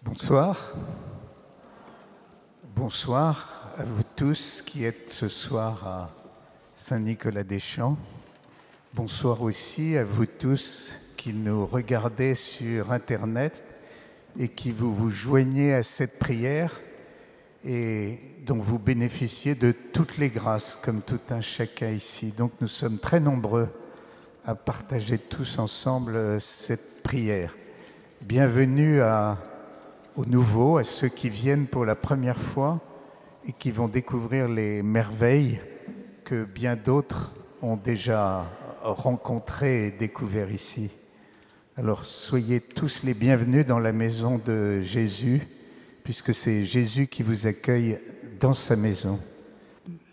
Bonsoir. Bonsoir à vous tous qui êtes ce soir à Saint-Nicolas-des-Champs. Bonsoir aussi à vous tous qui nous regardez sur Internet et qui vous joignez à cette prière et dont vous bénéficiez de toutes les grâces, comme tout un chacun ici. Donc nous sommes très nombreux à partager tous ensemble cette prière. Bienvenue aux nouveaux, à ceux qui viennent pour la première fois et qui vont découvrir les merveilles que bien d'autres ont déjà rencontrées et découvertes ici. Alors soyez tous les bienvenus dans la maison de Jésus, puisque c'est Jésus qui vous accueille dans sa maison.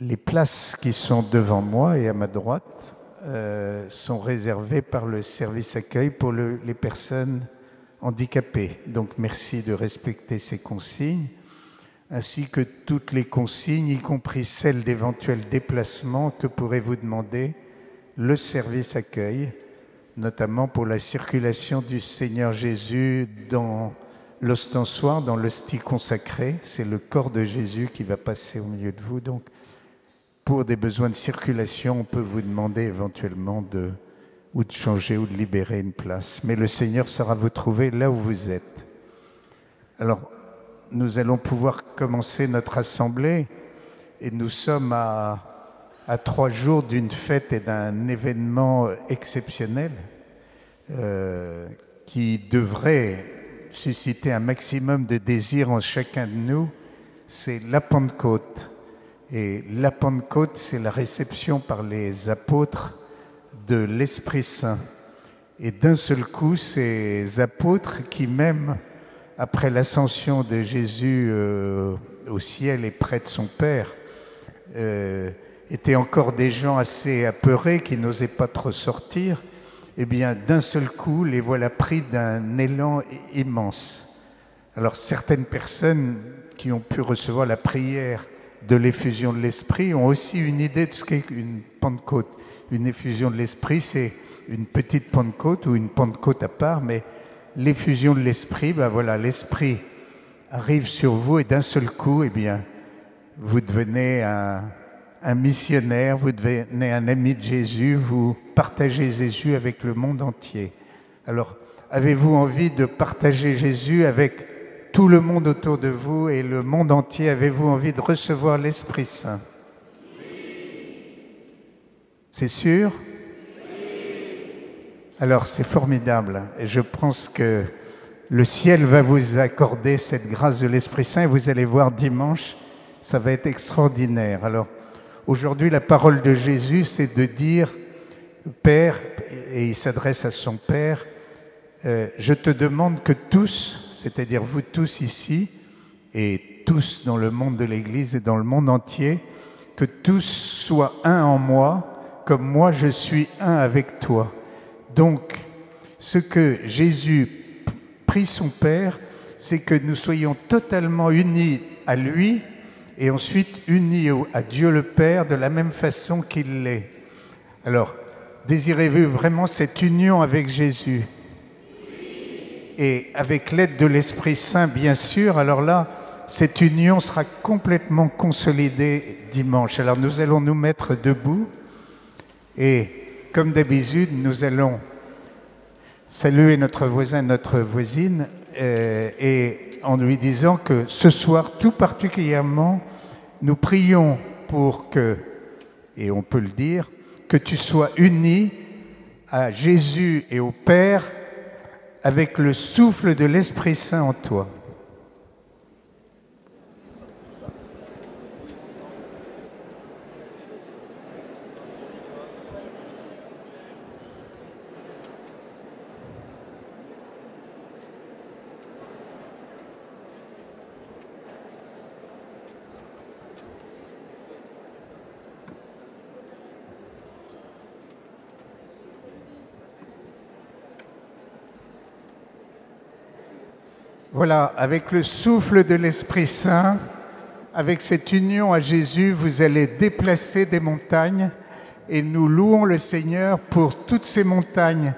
Les places qui sont devant moi et à ma droite sont réservées par le service accueil pour les personnes handicapés. Donc merci de respecter ces consignes, ainsi que toutes les consignes, y compris celles d'éventuels déplacements que pourrait vous demander le service accueil, notamment pour la circulation du Seigneur Jésus dans l'ostensoir, dans l'hostie consacrée. C'est le corps de Jésus qui va passer au milieu de vous. Donc, pour des besoins de circulation, on peut vous demander éventuellement de changer ou de libérer une place. Mais le Seigneur saura vous trouver là où vous êtes. Alors, nous allons pouvoir commencer notre assemblée et nous sommes à 3 jours d'une fête et d'un événement exceptionnel qui devrait susciter un maximum de désir en chacun de nous. C'est la Pentecôte. Et la Pentecôte, c'est la réception par les apôtres de l'Esprit Saint. Et d'un seul coup, ces apôtres qui, même après l'ascension de Jésus au ciel et près de son Père, étaient encore des gens assez apeurés qui n'osaient pas trop sortir, eh bien, d'un seul coup, les voilà pris d'un élan immense. Alors, certaines personnes qui ont pu recevoir la prière de l'effusion de l'Esprit ont aussi une idée de ce qu'est une Pentecôte. Une effusion de l'Esprit, c'est une petite Pentecôte ou une Pentecôte à part, mais l'effusion de l'Esprit, ben voilà, l'Esprit arrive sur vous et d'un seul coup, eh bien, vous devenez un missionnaire, vous devenez un ami de Jésus, vous partagez Jésus avec le monde entier. Alors, avez-vous envie de partager Jésus avec tout le monde autour de vous et le monde entier? Avez-vous envie de recevoir l'Esprit Saint? C'est sûr? Alors, c'est formidable. Et je pense que le ciel va vous accorder cette grâce de l'Esprit Saint et vous allez voir dimanche, ça va être extraordinaire. Alors, aujourd'hui, la parole de Jésus, c'est de dire, Père, et il s'adresse à son Père, je te demande que tous, c'est-à-dire vous tous ici, et tous dans le monde de l'Église et dans le monde entier, que tous soient un en moi, comme moi je suis un avec toi. Donc, ce que Jésus prie son Père, c'est que nous soyons totalement unis à lui et ensuite unis à Dieu le Père de la même façon qu'il l'est. Alors, désirez-vous vraiment cette union avec Jésus? Et avec l'aide de l'Esprit Saint, bien sûr, alors là, cette union sera complètement consolidée dimanche. Alors, nous allons nous mettre debout. Et comme d'habitude, nous allons saluer notre voisin, notre voisine, et en lui disant que ce soir, tout particulièrement, nous prions pour que, et on peut le dire, que tu sois uni à Jésus et au Père avec le souffle de l'Esprit Saint en toi. Voilà, avec le souffle de l'Esprit Saint, avec cette union à Jésus, vous allez déplacer des montagnes et nous louons le Seigneur pour toutes ces montagnes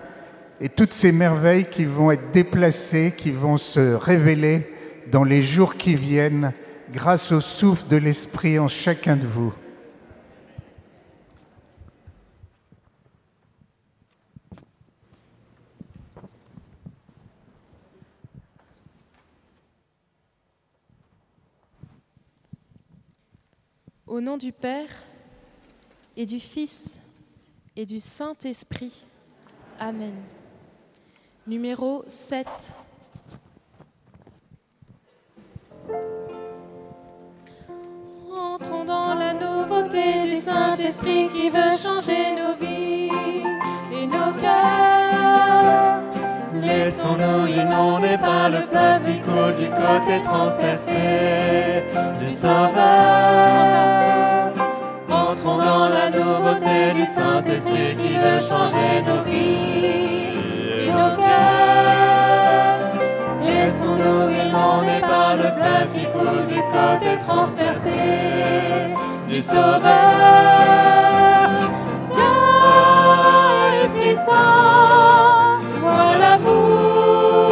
et toutes ces merveilles qui vont être déplacées, qui vont se révéler dans les jours qui viennent, grâce au souffle de l'Esprit en chacun de vous. Au nom du Père et du Fils et du Saint-Esprit. Amen. Numéro 7. Entrons dans la nouveauté du Saint-Esprit qui veut changer nos vies et nos cœurs. Laissons-nous inonder par le fleuve qui coule du côté transpercé du Sauveur. Entrons dans la nouveauté du Saint-Esprit qui veut changer nos vies et nos cœurs. Laissons-nous inonder par le fleuve qui coule du côté transpercé du Sauveur. Viens, Esprit Saint, toi l'amour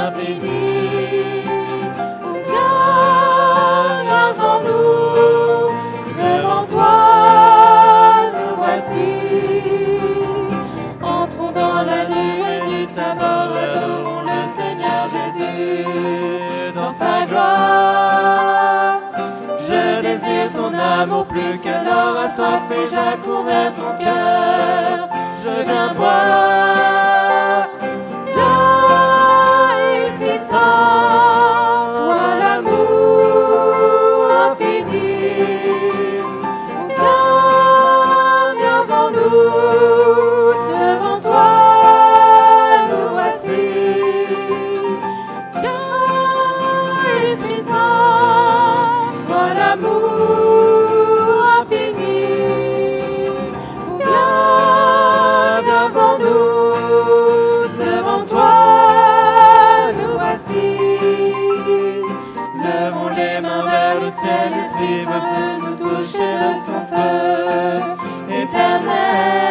infini. Viens en nous, devant toi nous voici. Entrons dans la nuée du Tabor, adorons le Seigneur Jésus dans sa gloire. Je désire ton amour plus que l'or, assoiffé, j'accours vers ton cœur. Je viens boire. Viens, Esprit Saint, toi l'amour infini. Viens en nous, devant toi nous voici. Viens, Esprit Saint, toi l'amour infini. Viens en nous, devant toi nous voici. Levons les mains vers le ciel, l'Esprit veut nous toucher de son feu éternel.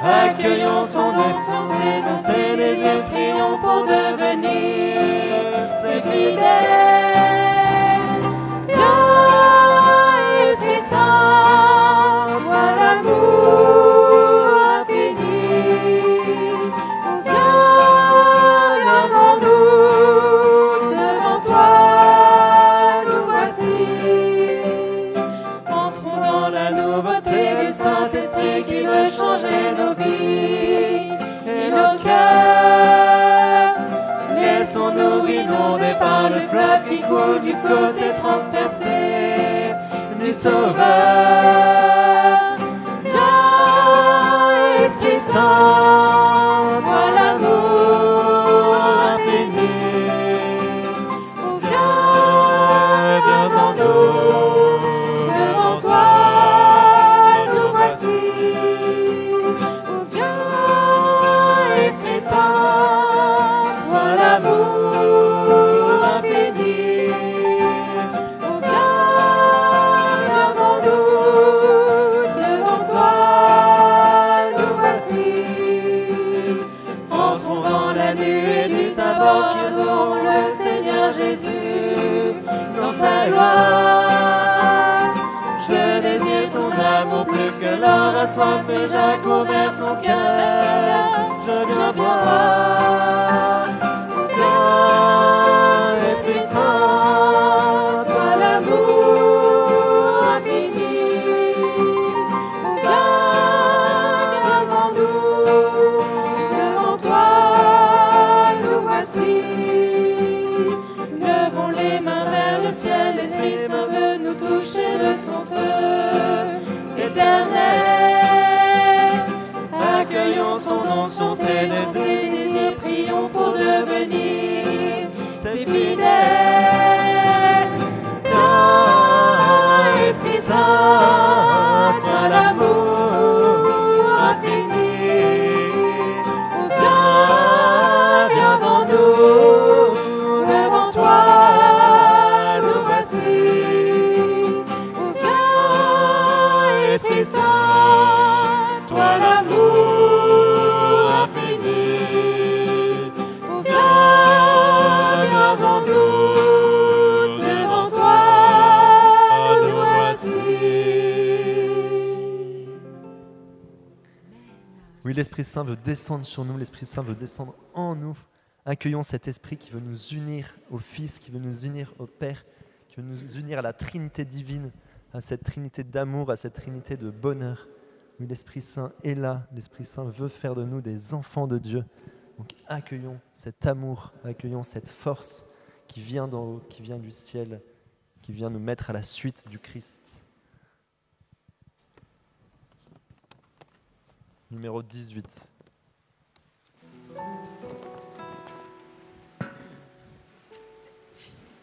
Accueillons son esprit dans ses désirs, prions pour devenir ses fidèles. Viens, Esprit Saint, toi l'amour infini. Viens en nous, devant toi nous voici. Entrons dans la nouveauté du Saint-Esprit qui veut changer nos vies et nos cœurs. Laissons-nous inonder par le fleuve qui coule du côté transpercé du Sauveur. Viens, Esprit Saint, toi l'amour infini. Viens en nous, devant toi nous voici. Viens, Esprit Saint, toi l'amour infini. Viens en nous, devant toi nous voici. Entrons dans la nuée du Tabor, adorons le Seigneur Jésus dans sa gloire. Je désire ton amour plus que l'or, assoiffé, j'accours vers ton cœur. Je viens boire. Viens, Esprit Saint, toi l'amour infini. Viens en nous, devant toi nous voici. Levons les mains vers le ciel, l'Esprit Saint veut nous toucher de son feu éternel. Accueillons son onction, ses désirs, prions pour devenir ses fidèles. Viens, Esprit Saint, toi l'amour infini. Viens en nous, devant toi nous voici. Viens, Esprit Saint, toi l'amour infini. Viens en l'Esprit Saint veut descendre sur nous, l'Esprit Saint veut descendre en nous. Accueillons cet Esprit qui veut nous unir au Fils, qui veut nous unir au Père, qui veut nous unir à la Trinité divine, à cette Trinité d'amour, à cette Trinité de bonheur. Oui, l'Esprit Saint est là, l'Esprit Saint veut faire de nous des enfants de Dieu. Donc accueillons cet amour, accueillons cette force qui vient d'en haut, qui vient du ciel, qui vient nous mettre à la suite du Christ. Numéro 18.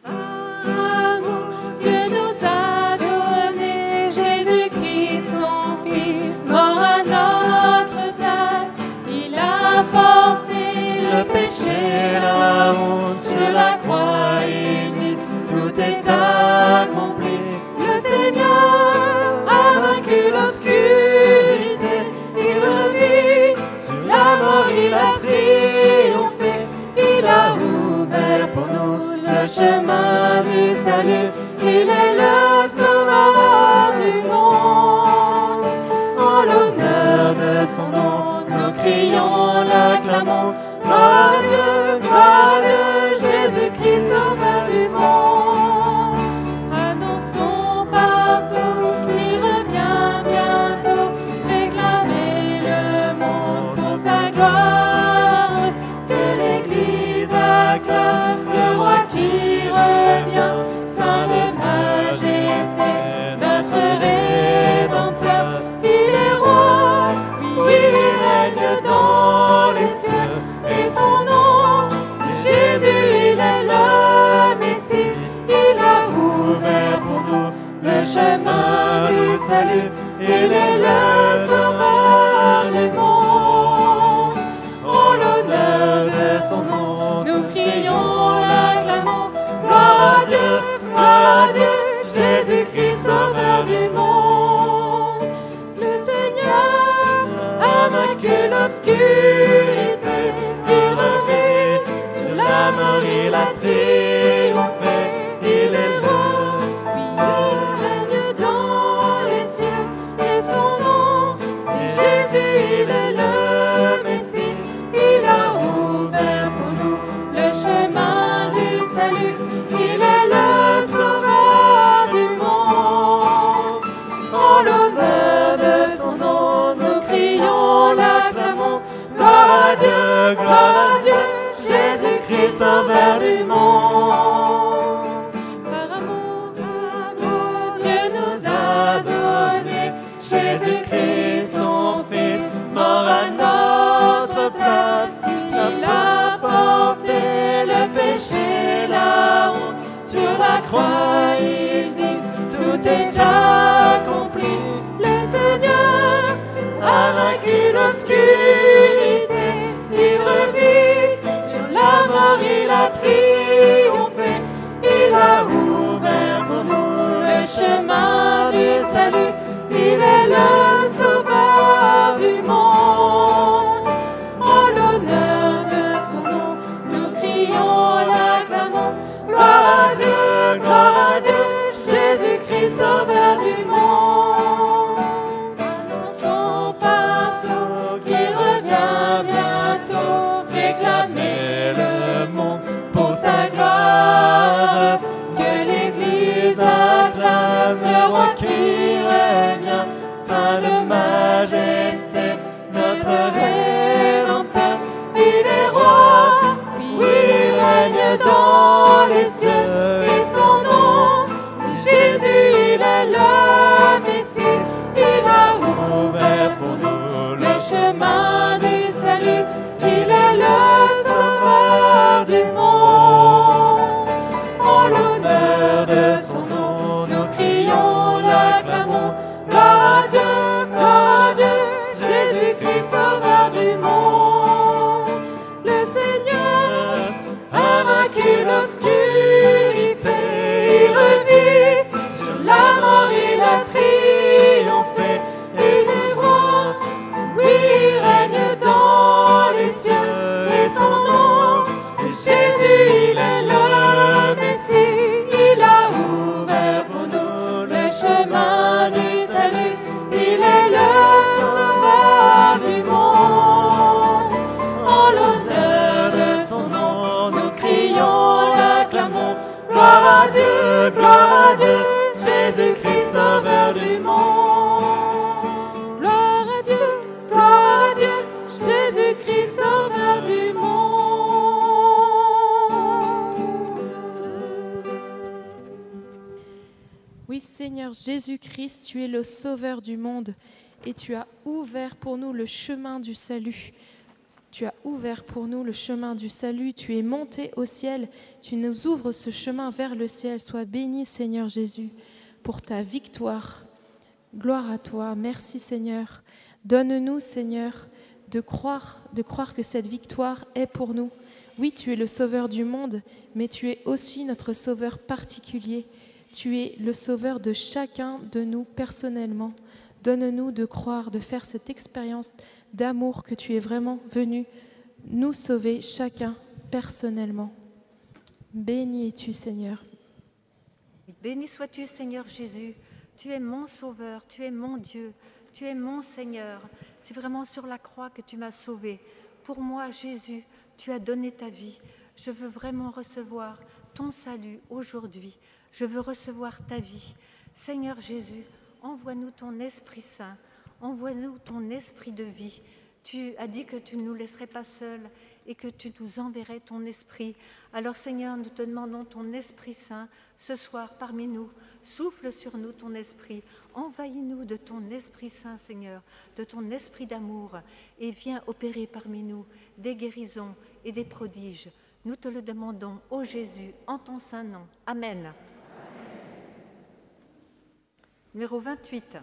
Amour que nous a donné Jésus-Christ, son Fils, mort à notre place. Il a porté le péché, la honte sur la croix. Il dit, tout est accompli. Le Seigneur a vaincu l'obscurité. Il revit sur la mort, il a triomphé. Il a ouvert pour nous le chemin du salut. Il est le sauveur du monde. En l'honneur de son nom, nous crions, l'acclamons. Gloire à Dieu, Jésus-Christ, sauveur du monde. Annonçons partout qu'il revient bientôt. Réclamez le monde pour sa gloire. Que l'Église acclame le roi qui revient, saint de majesté, notre Rédempteur. Il est roi, oui, il règne dans les cieux, et son nom, Jésus, il est le Messie. Il a ouvert pour nous le chemin du salut. Il est le sauveur du monde. En l'honneur de son nom, nous crions, l'acclamons. Gloire à Dieu, Jésus-Christ, sauveur du monde. Le Seigneur a vaincu l'obscurité. Il revit sur la mort, il a triomphé. Il est roi, oui, il règne dans les cieux, et son nom, Jésus, il est le Messie. Il a ouvert pour nous le chemin du salut. Il est le sauveur du monde. En l'honneur de son nom, nous crions, l'acclamons. Gloire à Dieu, Jésus-Christ, sauveur du monde. Par amour, Dieu nous a donné Jésus-Christ, son Fils, mort à notre place. Il a porté le péché, la honte sur la croix. Il dit, tout est accompli. Le Seigneur a vaincu l'obscurité. Il revit sur la mort, il a triomphé. Il a ouvert pour nous le chemin du salut. Il est le sauveur du monde. En l'honneur de son nom, nous crions, l'acclamons. Gloire à Dieu, gloire Seigneur Jésus-Christ, tu es le Sauveur du monde et tu as ouvert pour nous le chemin du salut. Tu as ouvert pour nous le chemin du salut, tu es monté au ciel, tu nous ouvres ce chemin vers le ciel. Sois béni, Seigneur Jésus, pour ta victoire. Gloire à toi, merci Seigneur. Donne-nous, Seigneur, de croire que cette victoire est pour nous. Oui, tu es le Sauveur du monde, mais tu es aussi notre Sauveur particulier. Tu es le Sauveur de chacun de nous personnellement. Donne-nous de croire, de faire cette expérience d'amour que tu es vraiment venu nous sauver chacun personnellement. Béni es-tu, Seigneur. Béni sois-tu, Seigneur Jésus. Tu es mon Sauveur, tu es mon Dieu, tu es mon Seigneur. C'est vraiment sur la croix que tu m'as sauvé. Pour moi, Jésus, tu as donné ta vie. Je veux vraiment recevoir ton salut aujourd'hui. Je veux recevoir ta vie. Seigneur Jésus, envoie-nous ton Esprit Saint. Envoie-nous ton esprit de vie. Tu as dit que tu ne nous laisserais pas seuls et que tu nous enverrais ton esprit. Alors Seigneur, nous te demandons ton Esprit Saint ce soir parmi nous. Souffle sur nous ton esprit. Envahis-nous de ton Esprit Saint, Seigneur, de ton esprit d'amour et viens opérer parmi nous des guérisons et des prodiges. Nous te le demandons, ô Jésus, en ton saint nom. Amen. Numéro 28.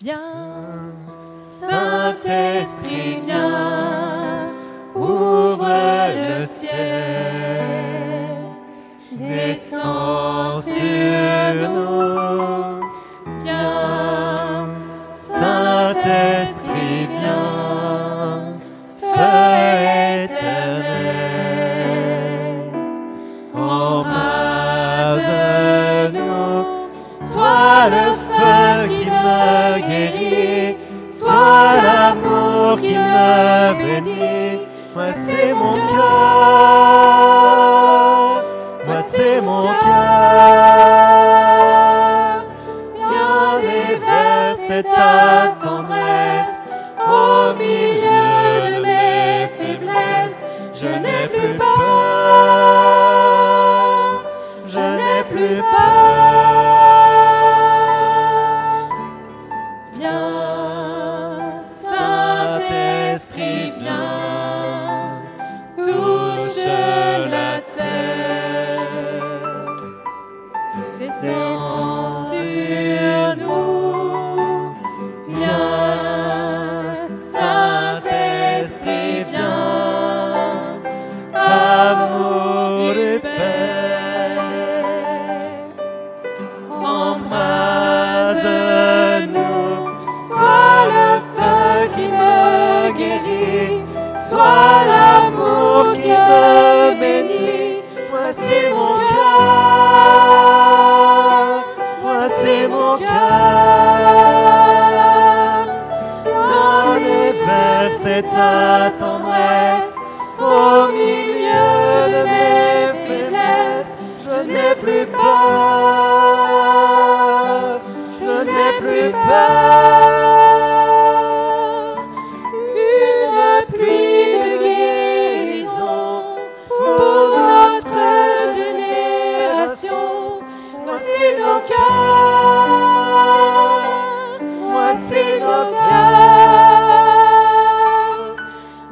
Viens, Saint-Esprit, viens, ouvre le ciel, descends sur nous. Viens, Saint-Esprit, viens, feu éternel, embrase-nous, sois le feu qui me guérit, sois l'amour qui me bénit. Moi c'est mon cœur, moi c'est mon cœur. Viens déverser ta tendresse au milieu de mes faiblesses. Je n'ai plus peur, je n'ai plus peur. Viens, Saint-Esprit, viens, touche la terre, descends sur nous. Viens, Saint-Esprit, viens, amour du Père, embrase-nous, sois le feu qui me guérit, sois l'amour qui me bénit. Moi c'est mon cœur, moi c'est mon cœur. Donne et verse ta tendresse au milieu de mes faiblesses. Je n'ai plus peur, je n'ai plus peur. Une pluie de guérison pour notre génération. Voici nos cœurs, voici nos cœurs.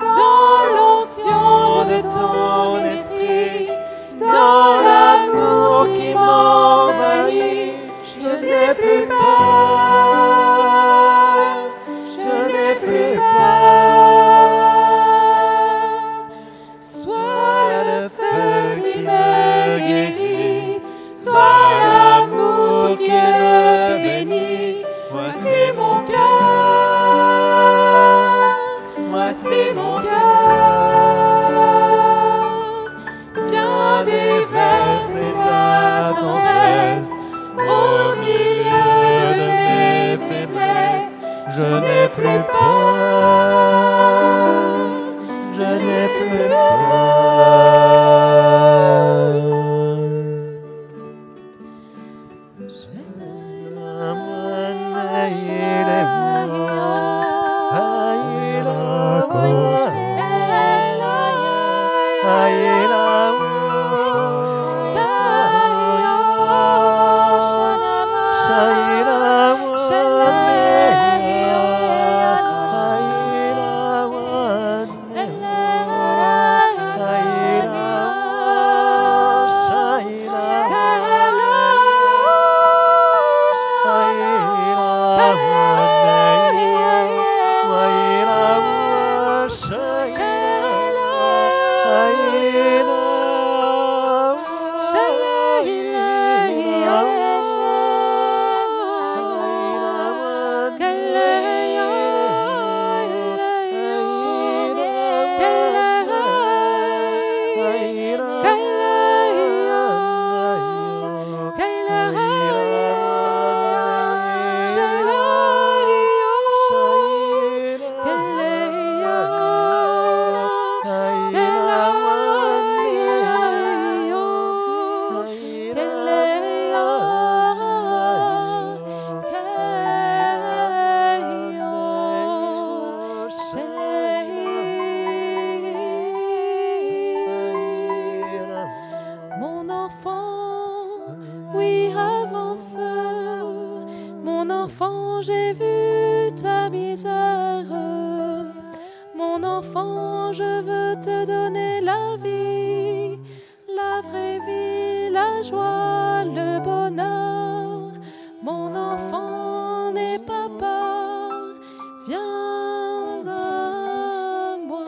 Dans l'onction de ton esprit, dans l'amour qui m'envahit, je n'ai plus peur, je n'ai plus peur. Sois le feu qui me guérit, sois l'amour qui me bénit. Voici mon cœur, voici mon cœur. Viens déverser ta tendresse au milieu de mes faiblesses. Je n'ai plus peur, je n'ai plus peur. j'ai vu ta misère. Mon enfant, je veux te donner la vie, la vraie vie, la joie, le bonheur. Mon enfant, n'aie pas peur, viens à moi.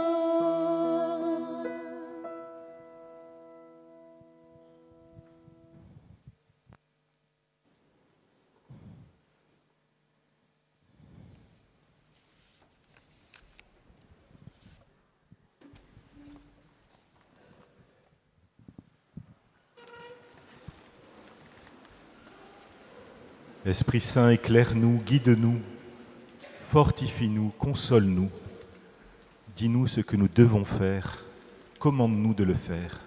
Esprit Saint, éclaire-nous, guide-nous, fortifie-nous, console-nous. Dis-nous ce que nous devons faire, commande-nous de le faire.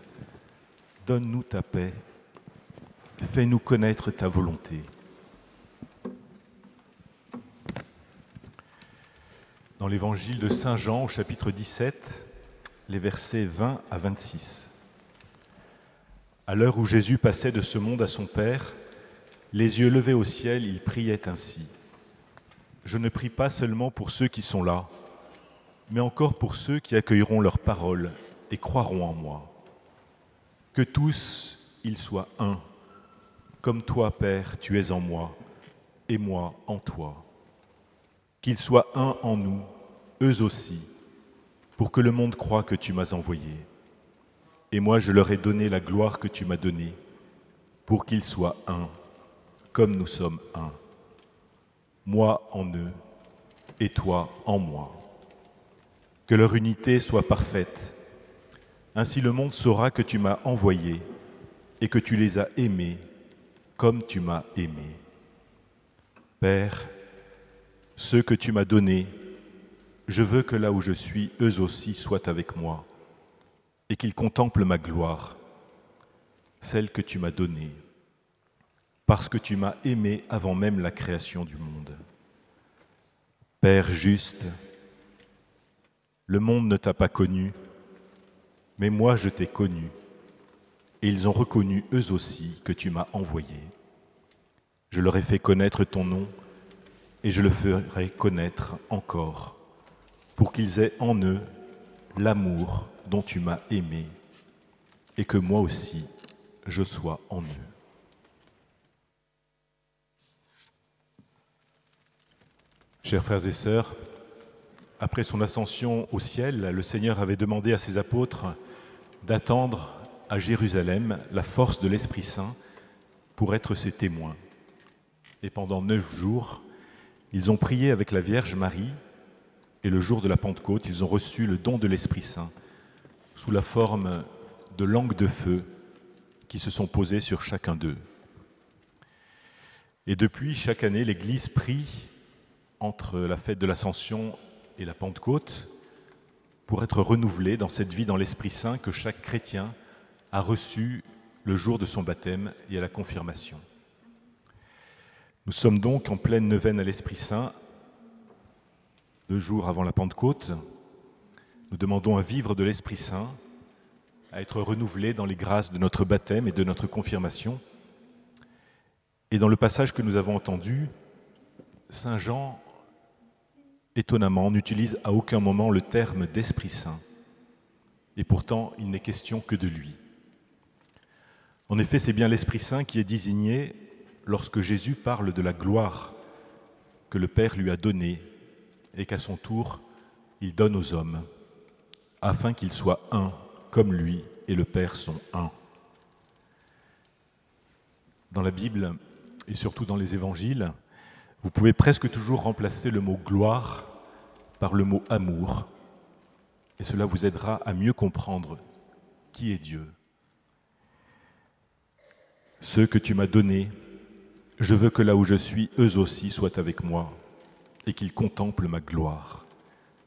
Donne-nous ta paix, fais-nous connaître ta volonté. Dans l'évangile de Saint Jean, au chapitre 17, les versets 20 à 26. À l'heure où Jésus passait de ce monde à son Père, les yeux levés au ciel, il priait ainsi. « Je ne prie pas seulement pour ceux qui sont là, mais encore pour ceux qui accueilleront leur parole et croiront en moi. Que tous, ils soient un, comme toi, Père, tu es en moi, et moi en toi. Qu'ils soient un en nous, eux aussi, pour que le monde croie que tu m'as envoyé. Et moi, je leur ai donné la gloire que tu m'as donnée, pour qu'ils soient un, comme nous sommes un. Moi en eux, et toi en moi. Que leur unité soit parfaite. Ainsi le monde saura que tu m'as envoyé et que tu les as aimés comme tu m'as aimé. Père, ceux que tu m'as donnés, je veux que là où je suis, eux aussi soient avec moi et qu'ils contemplent ma gloire, celle que tu m'as donnée, parce que tu m'as aimé avant même la création du monde. Père juste, le monde ne t'a pas connu, mais moi je t'ai connu, et ils ont reconnu eux aussi que tu m'as envoyé. Je leur ai fait connaître ton nom, et je le ferai connaître encore, pour qu'ils aient en eux l'amour dont tu m'as aimé, et que moi aussi je sois en eux. Chers frères et sœurs, après son ascension au ciel, le Seigneur avait demandé à ses apôtres d'attendre à Jérusalem la force de l'Esprit Saint pour être ses témoins. Et pendant 9 jours, ils ont prié avec la Vierge Marie, et le jour de la Pentecôte, ils ont reçu le don de l'Esprit Saint sous la forme de langues de feu qui se sont posées sur chacun d'eux. Et depuis, chaque année, l'Église prie entre la fête de l'Ascension et la Pentecôte pour être renouvelée dans cette vie dans l'Esprit Saint que chaque chrétien a reçu le jour de son baptême et à la confirmation. Nous sommes donc en pleine neuvaine à l'Esprit Saint, 2 jours avant la Pentecôte. Nous demandons à vivre de l'Esprit Saint, à être renouvelés dans les grâces de notre baptême et de notre confirmation. Et dans le passage que nous avons entendu, Saint Jean, étonnamment, n'utilise à aucun moment le terme d'Esprit Saint. Et pourtant, il n'est question que de lui. En effet, c'est bien l'Esprit Saint qui est désigné lorsque Jésus parle de la gloire que le Père lui a donnée et qu'à son tour, il donne aux hommes, afin qu'ils soient un, comme lui et le Père sont un. Dans la Bible, et surtout dans les évangiles, vous pouvez presque toujours remplacer le mot « gloire » par le mot « amour », et cela vous aidera à mieux comprendre qui est Dieu. Ceux que tu m'as donnés, je veux que là où je suis, eux aussi soient avec moi, et qu'ils contemplent ma gloire,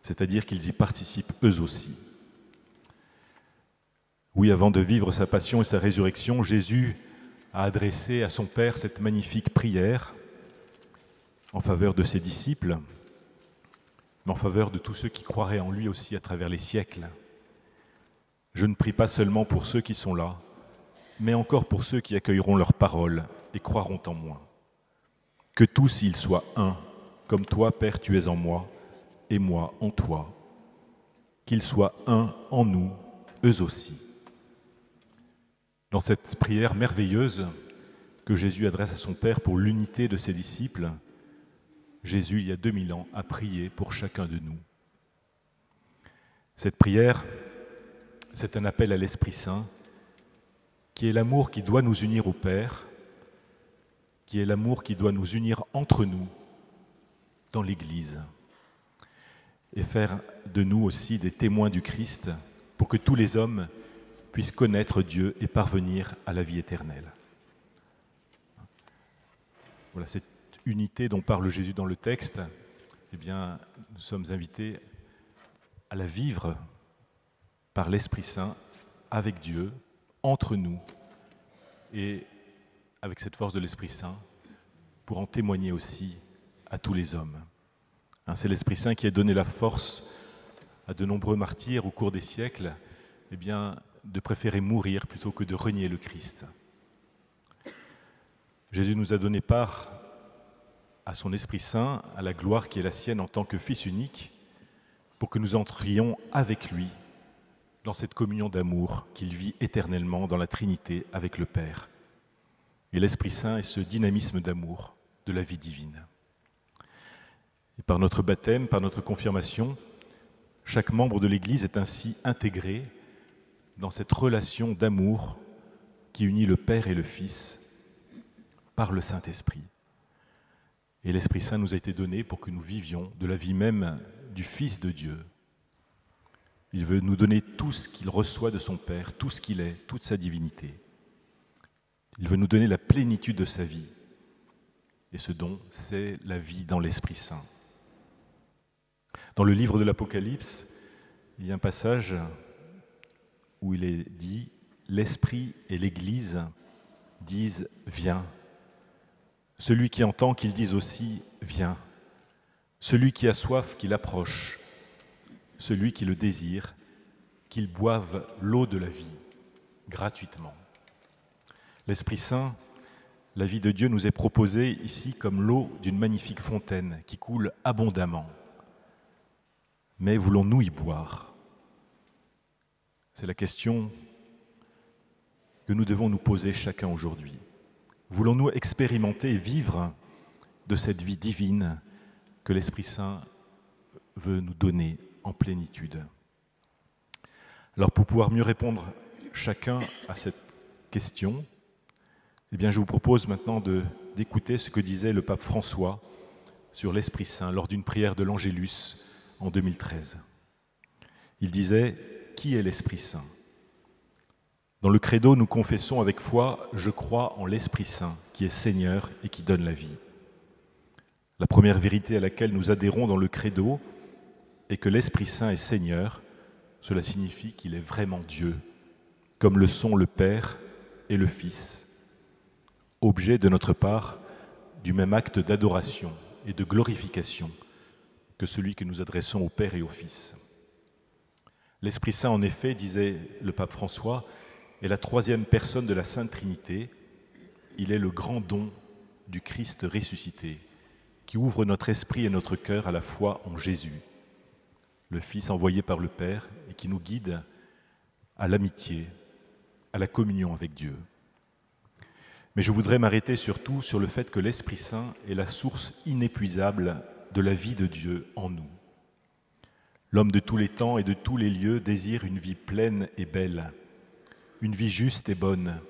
c'est-à-dire qu'ils y participent eux aussi. Oui, avant de vivre sa passion et sa résurrection, Jésus a adressé à son Père cette magnifique prière en faveur de ses disciples, mais en faveur de tous ceux qui croiraient en lui aussi à travers les siècles. Je ne prie pas seulement pour ceux qui sont là, mais encore pour ceux qui accueilleront leur parole et croiront en moi. Que tous ils soient un, comme toi, Père, tu es en moi, et moi en toi. Qu'ils soient un en nous, eux aussi. Dans cette prière merveilleuse que Jésus adresse à son Père pour l'unité de ses disciples, Jésus, il y a 2000 ans, a prié pour chacun de nous. Cette prière, c'est un appel à l'Esprit Saint, qui est l'amour qui doit nous unir au Père, qui est l'amour qui doit nous unir entre nous, dans l'Église, et faire de nous aussi des témoins du Christ, pour que tous les hommes puissent connaître Dieu et parvenir à la vie éternelle. Voilà, cette unité dont parle Jésus dans le texte, eh bien, nous sommes invités à la vivre par l'Esprit Saint, avec Dieu, entre nous, et avec cette force de l'Esprit Saint, pour en témoigner aussi à tous les hommes. C'est l'Esprit Saint qui a donné la force à de nombreux martyrs au cours des siècles, eh bien, de préférer mourir plutôt que de renier le Christ. Jésus nous a donné part à son Esprit Saint, à la gloire qui est la sienne en tant que Fils unique, pour que nous entrions avec lui dans cette communion d'amour qu'il vit éternellement dans la Trinité avec le Père. Et l'Esprit Saint est ce dynamisme d'amour de la vie divine. Et par notre baptême, par notre confirmation, chaque membre de l'Église est ainsi intégré dans cette relation d'amour qui unit le Père et le Fils par le Saint-Esprit. Et l'Esprit Saint nous a été donné pour que nous vivions de la vie même du Fils de Dieu. Il veut nous donner tout ce qu'il reçoit de son Père, tout ce qu'il est, toute sa divinité. Il veut nous donner la plénitude de sa vie. Et ce don, c'est la vie dans l'Esprit Saint. Dans le livre de l'Apocalypse, il y a un passage où il est dit « L'Esprit et l'Église disent « Viens ». Celui qui entend qu'il dise aussi « Viens ». Celui qui a soif qu'il approche. Celui qui le désire, qu'il boive l'eau de la vie, gratuitement. L'Esprit Saint, la vie de Dieu nous est proposée ici comme l'eau d'une magnifique fontaine qui coule abondamment. Mais voulons-nous y boire? C'est la question que nous devons nous poser chacun aujourd'hui. Voulons-nous expérimenter et vivre de cette vie divine que l'Esprit Saint veut nous donner en plénitude? Alors pour pouvoir mieux répondre chacun à cette question, eh bien je vous propose maintenant d'écouter ce que disait le pape François sur l'Esprit Saint lors d'une prière de l'Angélus en 2013. Il disait « Qui est l'Esprit Saint ?» Dans le credo, nous confessons avec foi « Je crois en l'Esprit Saint qui est Seigneur et qui donne la vie ». La première vérité à laquelle nous adhérons dans le credo est que l'Esprit Saint est Seigneur. Cela signifie qu'il est vraiment Dieu, comme le sont le Père et le Fils, objet de notre part du même acte d'adoration et de glorification que celui que nous adressons au Père et au Fils. L'Esprit Saint, en effet, disait le pape François, est la troisième personne de la Sainte Trinité. Il est le grand don du Christ ressuscité, qui ouvre notre esprit et notre cœur à la foi en Jésus, le Fils envoyé par le Père et qui nous guide à l'amitié, à la communion avec Dieu. Mais je voudrais m'arrêter surtout sur le fait que l'Esprit Saint est la source inépuisable de la vie de Dieu en nous. L'homme de tous les temps et de tous les lieux désire une vie pleine et belle, une vie juste et bonne,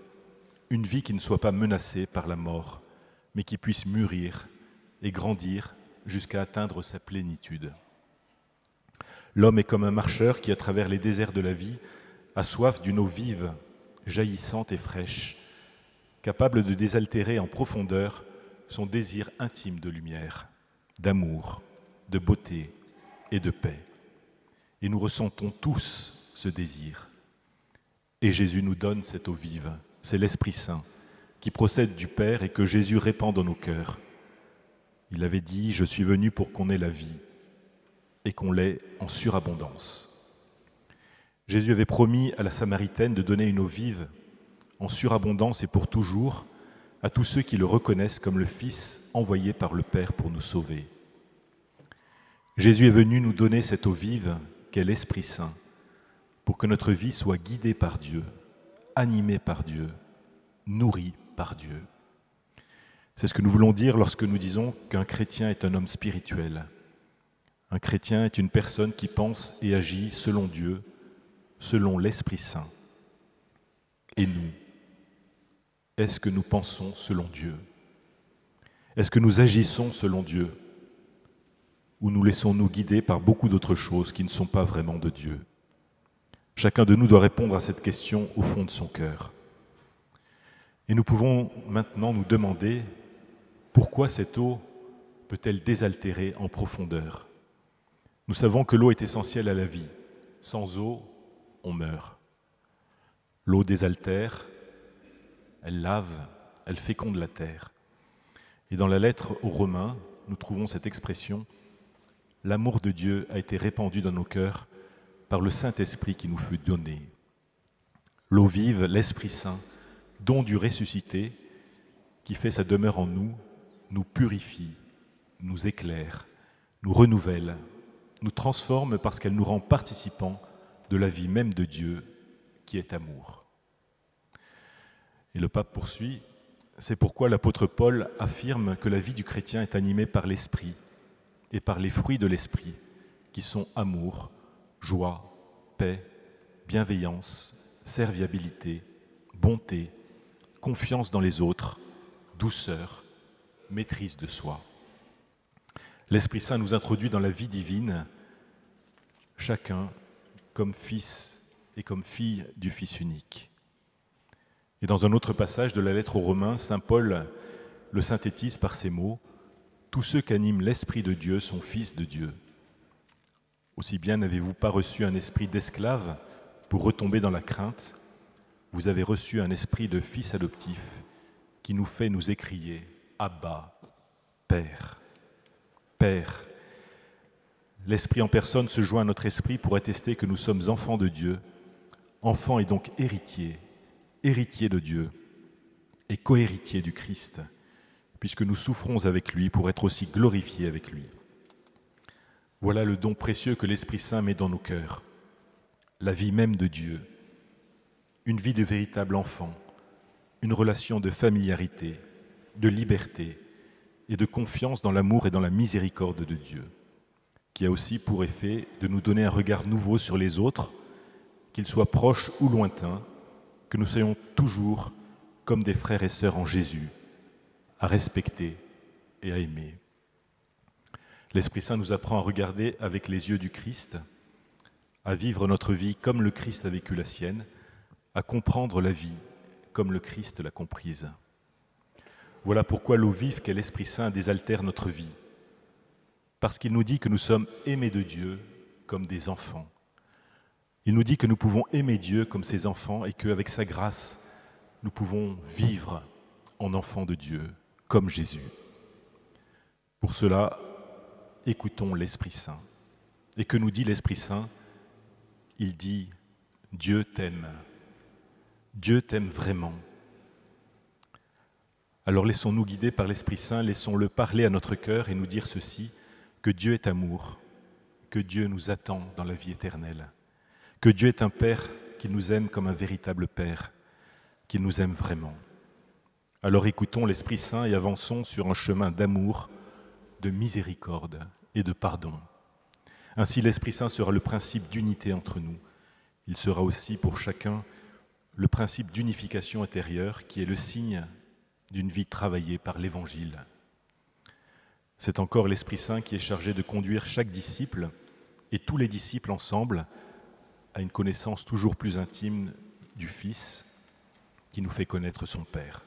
une vie qui ne soit pas menacée par la mort, mais qui puisse mûrir et grandir jusqu'à atteindre sa plénitude. L'homme est comme un marcheur qui, à travers les déserts de la vie, a soif d'une eau vive, jaillissante et fraîche, capable de désaltérer en profondeur son désir intime de lumière, d'amour, de beauté et de paix. Et nous ressentons tous ce désir. Et Jésus nous donne cette eau vive, c'est l'Esprit Saint, qui procède du Père et que Jésus répand dans nos cœurs. Il avait dit « Je suis venu pour qu'on ait la vie et qu'on l'ait en surabondance ». Jésus avait promis à la Samaritaine de donner une eau vive en surabondance et pour toujours à tous ceux qui le reconnaissent comme le Fils envoyé par le Père pour nous sauver. Jésus est venu nous donner cette eau vive qu'est l'Esprit Saint, pour que notre vie soit guidée par Dieu, animée par Dieu, nourrie par Dieu. C'est ce que nous voulons dire lorsque nous disons qu'un chrétien est un homme spirituel. Un chrétien est une personne qui pense et agit selon Dieu, selon l'Esprit Saint. Et nous, est-ce que nous pensons selon Dieu? Est-ce que nous agissons selon Dieu? Ou nous laissons-nous guider par beaucoup d'autres choses qui ne sont pas vraiment de Dieu? Chacun de nous doit répondre à cette question au fond de son cœur. Et nous pouvons maintenant nous demander pourquoi cette eau peut-elle désaltérer en profondeur? Nous savons que l'eau est essentielle à la vie. Sans eau, on meurt. L'eau désaltère, elle lave, elle féconde la terre. Et dans la lettre aux Romains, nous trouvons cette expression « L'amour de Dieu a été répandu dans nos cœurs par le Saint-Esprit qui nous fut donné. » L'eau vive, l'Esprit Saint, don du ressuscité, qui fait sa demeure en nous, nous purifie, nous éclaire, nous renouvelle, nous transforme parce qu'elle nous rend participants de la vie même de Dieu, qui est amour. Et le pape poursuit, c'est pourquoi l'apôtre Paul affirme que la vie du chrétien est animée par l'Esprit et par les fruits de l'Esprit, qui sont amour, joie, paix, bienveillance, serviabilité, bonté, confiance dans les autres, douceur, maîtrise de soi. L'Esprit Saint nous introduit dans la vie divine, chacun comme fils et comme fille du Fils unique. Et dans un autre passage de la lettre aux Romains, saint Paul le synthétise par ces mots « Tous ceux qu'anime l'Esprit de Dieu sont fils de Dieu. Aussi bien n'avez-vous pas reçu un esprit d'esclave pour retomber dans la crainte, vous avez reçu un esprit de fils adoptif qui nous fait nous écrier « Abba, Père ». Père, l'Esprit en personne se joint à notre esprit pour attester que nous sommes enfants de Dieu, enfants et donc héritiers, héritiers de Dieu et co-héritiers du Christ, puisque nous souffrons avec lui pour être aussi glorifiés avec lui. Voilà le don précieux que l'Esprit Saint met dans nos cœurs, la vie même de Dieu, une vie de véritable enfant, une relation de familiarité, de liberté et de confiance dans l'amour et dans la miséricorde de Dieu, qui a aussi pour effet de nous donner un regard nouveau sur les autres, qu'ils soient proches ou lointains, que nous soyons toujours comme des frères et sœurs en Jésus, à respecter et à aimer. L'Esprit Saint nous apprend à regarder avec les yeux du Christ, à vivre notre vie comme le Christ a vécu la sienne, à comprendre la vie comme le Christ l'a comprise. Voilà pourquoi l'eau vive qu'est l'Esprit Saint désaltère notre vie, parce qu'il nous dit que nous sommes aimés de Dieu comme des enfants. Il nous dit que nous pouvons aimer Dieu comme ses enfants et qu'avec sa grâce, nous pouvons vivre en enfants de Dieu, comme Jésus. Pour cela, écoutons l'Esprit Saint. Et que nous dit l'Esprit Saint? Il dit « Dieu t'aime. Dieu t'aime vraiment. » Alors laissons-nous guider par l'Esprit Saint, laissons-le parler à notre cœur et nous dire ceci, que Dieu est amour, que Dieu nous attend dans la vie éternelle, que Dieu est un Père qui nous aime comme un véritable Père, qui nous aime vraiment. Alors écoutons l'Esprit Saint et avançons sur un chemin d'amour, de miséricorde et de pardon. Ainsi l'Esprit Saint sera le principe d'unité entre nous. Il sera aussi pour chacun le principe d'unification intérieure qui est le signe d'une vie travaillée par l'Évangile. C'est encore l'Esprit Saint qui est chargé de conduire chaque disciple et tous les disciples ensemble à une connaissance toujours plus intime du Fils qui nous fait connaître son Père.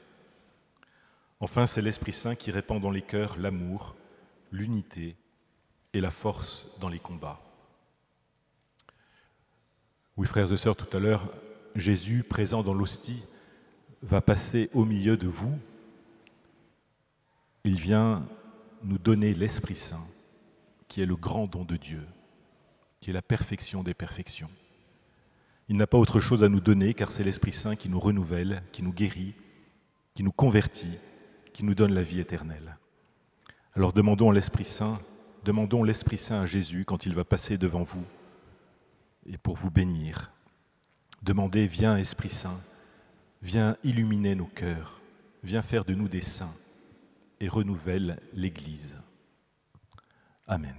Enfin, c'est l'Esprit Saint qui répand dans les cœurs l'amour, l'unité et la force dans les combats. Oui, frères et sœurs, tout à l'heure, Jésus, présent dans l'hostie, va passer au milieu de vous. Il vient nous donner l'Esprit Saint, qui est le grand don de Dieu, qui est la perfection des perfections. Il n'a pas autre chose à nous donner, car c'est l'Esprit Saint qui nous renouvelle, qui nous guérit, qui nous convertit, qui nous donne la vie éternelle. Alors demandons à l'Esprit Saint demandons l'Esprit Saint à Jésus quand il va passer devant vous et pour vous bénir. Demandez, viens Esprit Saint, viens illuminer nos cœurs, viens faire de nous des saints et renouvelle l'Église. Amen.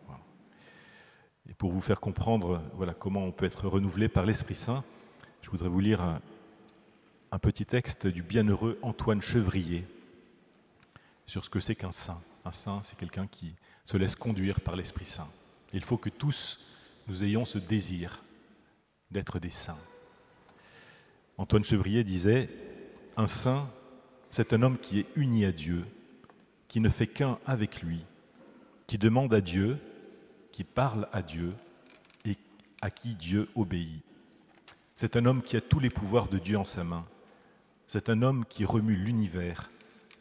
Voilà. Et pour vous faire comprendre comment on peut être renouvelé par l'Esprit Saint, je voudrais vous lire un petit texte du bienheureux Antoine Chevrier sur ce que c'est qu'un saint. Un saint, c'est quelqu'un qui se laisse conduire par l'Esprit Saint. Et il faut que tous nous ayons ce désir d'être des saints. Antoine Chevrier disait « Un saint, c'est un homme qui est uni à Dieu, qui ne fait qu'un avec lui, qui demande à Dieu, qui parle à Dieu et à qui Dieu obéit. C'est un homme qui a tous les pouvoirs de Dieu en sa main. C'est un homme qui remue l'univers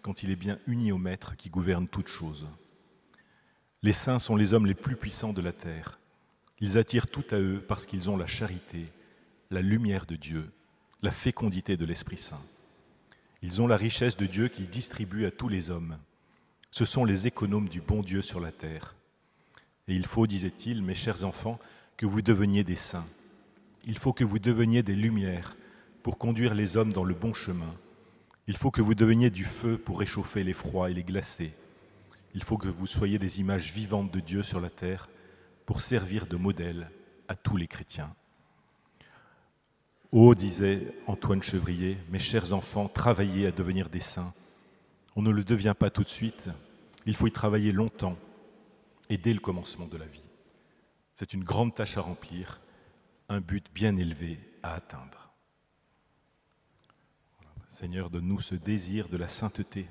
quand il est bien uni au Maître qui gouverne toutes choses. Les saints sont les hommes les plus puissants de la terre. Ils attirent tout à eux parce qu'ils ont la charité, la lumière de Dieu, la fécondité de l'Esprit Saint. Ils ont la richesse de Dieu qu'il distribue à tous les hommes. Ce sont les économes du bon Dieu sur la terre. Et il faut, disait-il, mes chers enfants, que vous deveniez des saints. Il faut que vous deveniez des lumières pour conduire les hommes dans le bon chemin. Il faut que vous deveniez du feu pour réchauffer les froids et les glacer. Il faut que vous soyez des images vivantes de Dieu sur la terre pour servir de modèle à tous les chrétiens. Oh, disait Antoine Chevrier, mes chers enfants, travaillez à devenir des saints. On ne le devient pas tout de suite, il faut y travailler longtemps et dès le commencement de la vie. C'est une grande tâche à remplir, un but bien élevé à atteindre. Seigneur, donne-nous ce désir de la sainteté.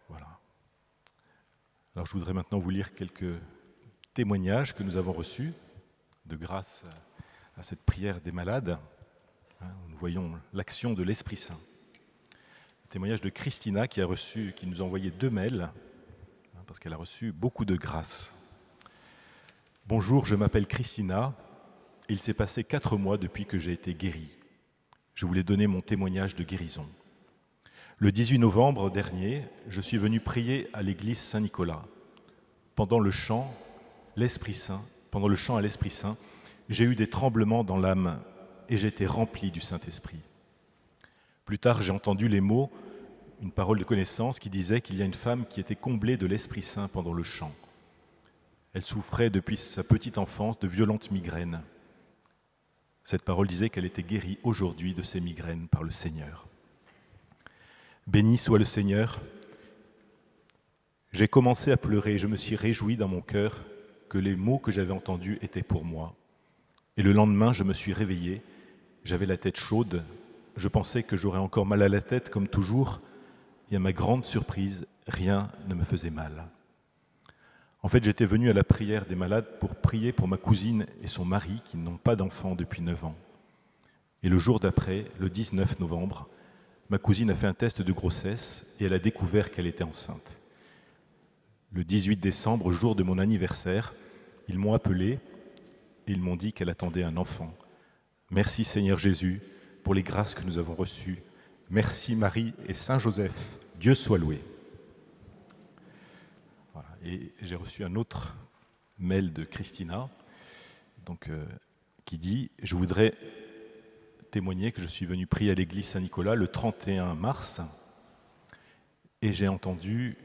Voilà. Alors je voudrais maintenant vous lire quelques témoignages que nous avons reçus de grâce à cette prière des malades. Nous voyons l'action de l'Esprit Saint. Le témoignage de Christina qui nous a envoyé 2 mails, parce qu'elle a reçu beaucoup de grâce. Bonjour, je m'appelle Christina. Il s'est passé 4 mois depuis que j'ai été guérie. Je voulais donner mon témoignage de guérison. Le 18 novembre dernier, je suis venu prier à l'église Saint-Nicolas. Pendant le chant à l'Esprit Saint, j'ai eu des tremblements dans l'âme et j'ai été rempli du Saint-Esprit. Plus tard, j'ai entendu les mots, une parole de connaissance qui disait qu'il y a une femme qui était comblée de l'Esprit Saint pendant le chant. Elle souffrait depuis sa petite enfance de violentes migraines. Cette parole disait qu'elle était guérie aujourd'hui de ses migraines par le Seigneur. Béni soit le Seigneur. J'ai commencé à pleurer et je me suis réjoui dans mon cœur que les mots que j'avais entendus étaient pour moi. Et le lendemain, je me suis réveillé, j'avais la tête chaude, je pensais que j'aurais encore mal à la tête comme toujours, et à ma grande surprise, rien ne me faisait mal. En fait, j'étais venu à la prière des malades pour prier pour ma cousine et son mari qui n'ont pas d'enfant depuis 9 ans. Et le jour d'après, le 19 novembre, ma cousine a fait un test de grossesse et elle a découvert qu'elle était enceinte. Le 18 décembre, jour de mon anniversaire, ils m'ont appelé et ils m'ont dit qu'elle attendait un enfant. Merci Seigneur Jésus pour les grâces que nous avons reçues. Merci Marie et Saint Joseph. Dieu soit loué. Voilà. Et j'ai reçu un autre mail de Christina qui dit « Je voudrais témoigner que je suis venu prier à l'église Saint-Nicolas le 31 mars et j'ai entendu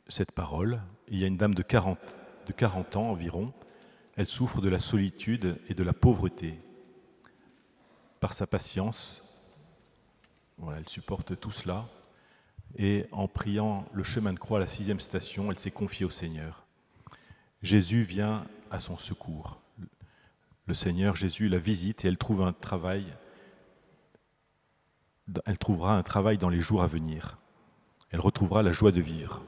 cette parole. Il y a une dame de 40 ans environ. Elle souffre de la solitude et de la pauvreté. Par sa patience, elle supporte tout cela. Et en priant le chemin de croix à la 6e station, elle s'est confiée au Seigneur. Jésus vient à son secours. Le Seigneur Jésus la visite et elle trouvera un travail dans les jours à venir. Elle retrouvera la joie de vivre.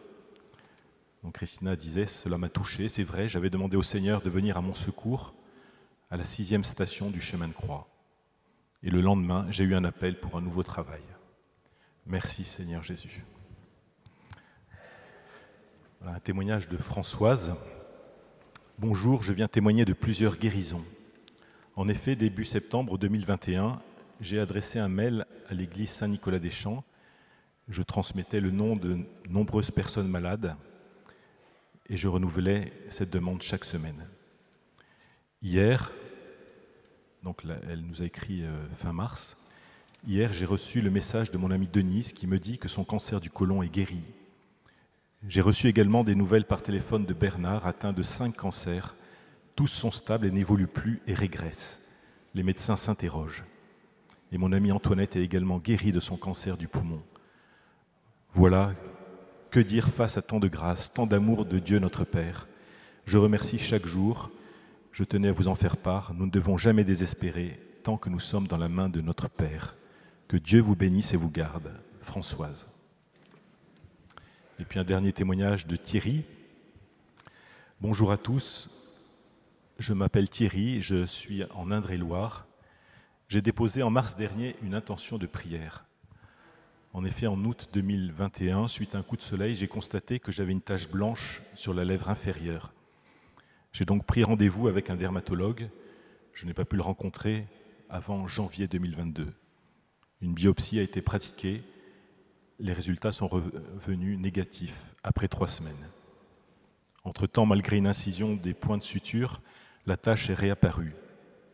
Donc Christina disait, cela m'a touché, c'est vrai, j'avais demandé au Seigneur de venir à mon secours à la 6e station du chemin de croix. Et le lendemain, j'ai eu un appel pour un nouveau travail. Merci Seigneur Jésus. Voilà un témoignage de Françoise. Bonjour, je viens témoigner de plusieurs guérisons. En effet, début septembre 2021, j'ai adressé un mail à l'église Saint-Nicolas-des-Champs. je transmettais le nom de nombreuses personnes malades et je renouvelais cette demande chaque semaine. Hier, donc là, elle nous a écrit fin mars, hier j'ai reçu le message de mon amie Denise qui me dit que son cancer du côlon est guéri. J'ai reçu également des nouvelles par téléphone de Bernard, atteint de 5 cancers. Tous sont stables et n'évoluent plus et régressent. Les médecins s'interrogent. Et mon amie Antoinette est également guérie de son cancer du poumon. Voilà, que dire face à tant de grâce, tant d'amour de Dieu notre Père. Je remercie chaque jour. Je tenais à vous en faire part. Nous ne devons jamais désespérer tant que nous sommes dans la main de notre Père. Que Dieu vous bénisse et vous garde. Françoise. Et puis un dernier témoignage de Thierry. Bonjour à tous, je m'appelle Thierry, je suis en Indre-et-Loire. J'ai déposé en mars dernier une intention de prière. En effet, en août 2021, suite à un coup de soleil, j'ai constaté que j'avais une tache blanche sur la lèvre inférieure. J'ai donc pris rendez-vous avec un dermatologue. Je n'ai pas pu le rencontrer avant janvier 2022. Une biopsie a été pratiquée. Les résultats sont revenus négatifs après 3 semaines. Entre-temps, malgré une incision des points de suture, la tache est réapparue.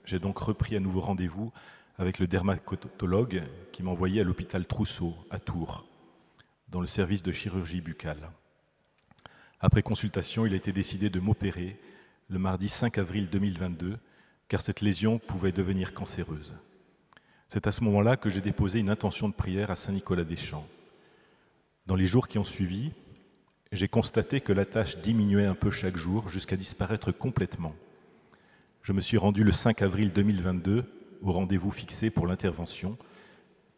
J'ai donc repris à nouveau rendez-vous avec le dermatologue qui m'a envoyé à l'hôpital Trousseau, à Tours, dans le service de chirurgie buccale. Après consultation, il a été décidé de m'opérer le mardi 5 avril 2022, car cette lésion pouvait devenir cancéreuse. C'est à ce moment-là que j'ai déposé une intention de prière à Saint-Nicolas-des-Champs. Dans les jours qui ont suivi, j'ai constaté que la tache diminuait un peu chaque jour jusqu'à disparaître complètement. Je me suis rendu le 5 avril 2022 au rendez-vous fixé pour l'intervention.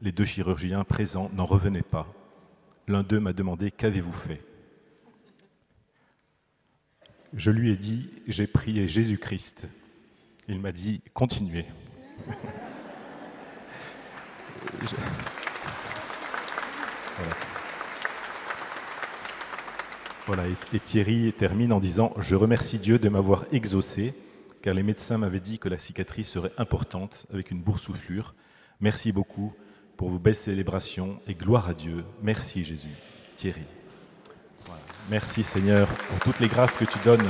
Les 2 chirurgiens présents n'en revenaient pas. L'un d'eux m'a demandé « Qu'avez-vous fait ?» Je lui ai dit « J'ai prié Jésus-Christ ». Il m'a dit « Continuez ». Voilà, et Thierry termine en disant « Je remercie Dieu de m'avoir exaucé, car les médecins m'avaient dit que la cicatrice serait importante avec une boursouflure. Merci beaucoup pour vos belles célébrations et gloire à Dieu. Merci Jésus. » Thierry. Voilà. Merci Seigneur pour toutes les grâces que tu donnes,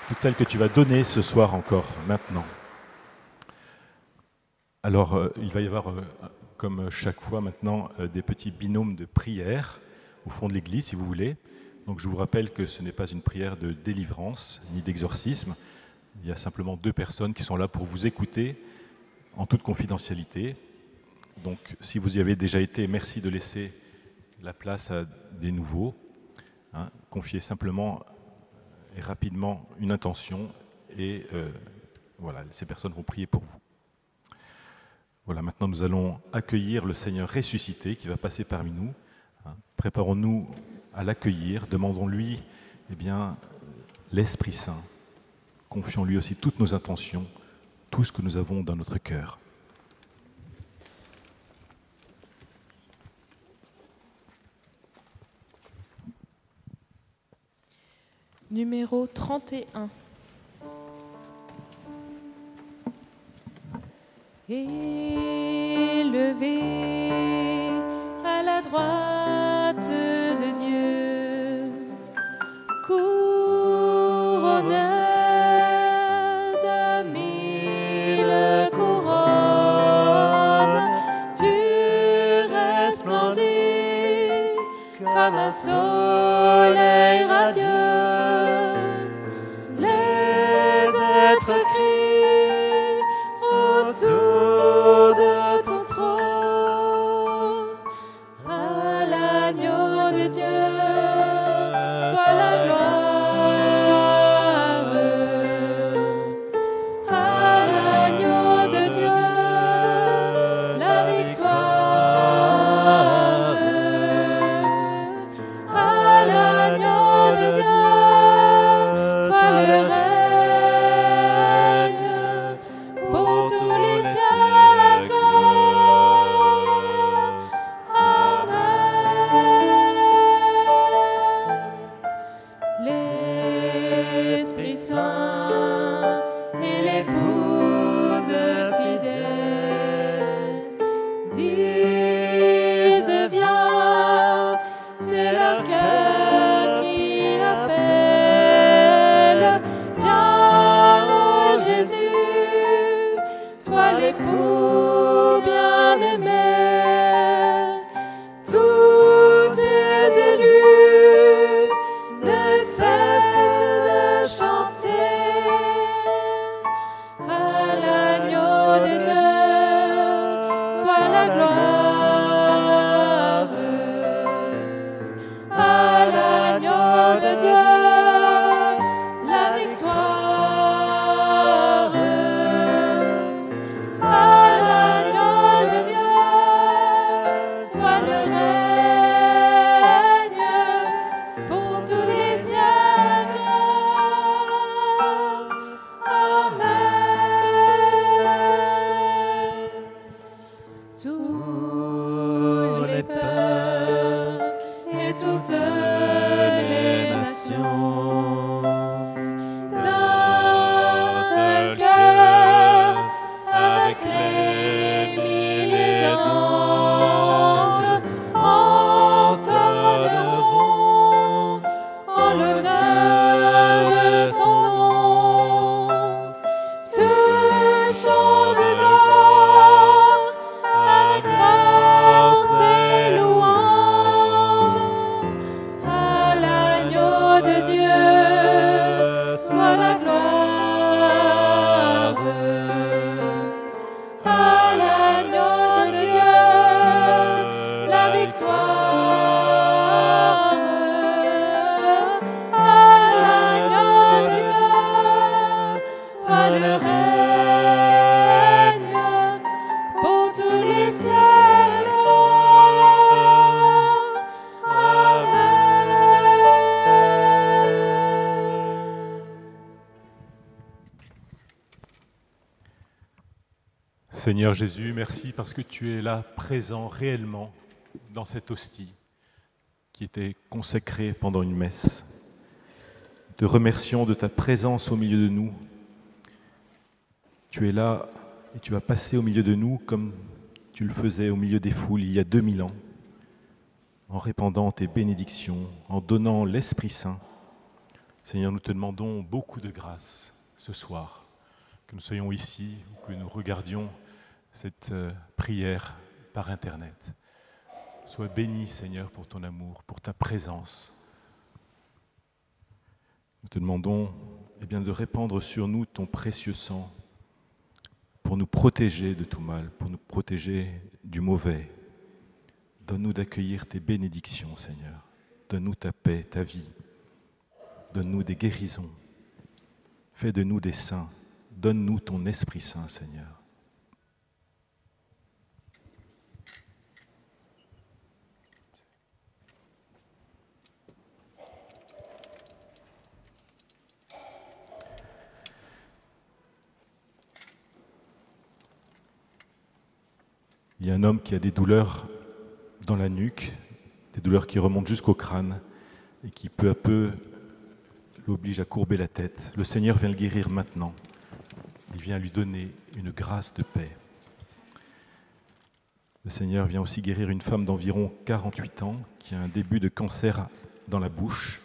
toutes celles que tu vas donner ce soir encore, maintenant. Alors, il va y avoir, comme chaque fois maintenant, des petits binômes de prière au fond de l'église, si vous voulez. Donc je vous rappelle que ce n'est pas une prière de délivrance ni d'exorcisme. Il y a simplement 2 personnes qui sont là pour vous écouter en toute confidentialité. Donc si vous y avez déjà été, merci de laisser la place à des nouveaux. Confiez simplement et rapidement une intention et voilà, ces personnes vont prier pour vous. Voilà, maintenant nous allons accueillir le Seigneur ressuscité qui va passer parmi nous. Préparons-nous à l'accueillir, demandons-lui l'Esprit Saint. Confions-lui aussi toutes nos intentions, tout ce que nous avons dans notre cœur. Numéro 31. Élevé à la droite de Dieu, couronné de 1000 couronnes, tu resplendis comme un soleil radieux. Les êtres crient autour de ton trône. À l'agneau de Dieu soit la gloire. À l'agneau de Dieu la victoire. À l'agneau de Dieu soit le règne pour tous les siècles. L'Esprit Saint et l'épouse fidèle disent viens. Seigneur Jésus, merci parce que tu es là, présent réellement dans cette hostie qui était consacrée pendant une messe. Te remercions de ta présence au milieu de nous. Tu es là et tu vas passer au milieu de nous comme tu le faisais au milieu des foules il y a 2000 ans, en répandant tes bénédictions, en donnant l'Esprit Saint. Seigneur, nous te demandons beaucoup de grâce ce soir, que nous soyons ici ou que nous regardions cette prière par Internet. Sois béni, Seigneur, pour ton amour, pour ta présence. Nous te demandons de répandre sur nous ton précieux sang pour nous protéger de tout mal, pour nous protéger du mauvais. Donne-nous d'accueillir tes bénédictions, Seigneur. Donne-nous ta paix, ta vie. Donne-nous des guérisons. Fais de nous des saints. Donne-nous ton Esprit Saint, Seigneur. Il y a un homme qui a des douleurs dans la nuque, des douleurs qui remontent jusqu'au crâne et qui peu à peu l'obligent à courber la tête. Le Seigneur vient le guérir maintenant. Il vient lui donner une grâce de paix. Le Seigneur vient aussi guérir une femme d'environ 48 ans qui a un début de cancer dans la bouche.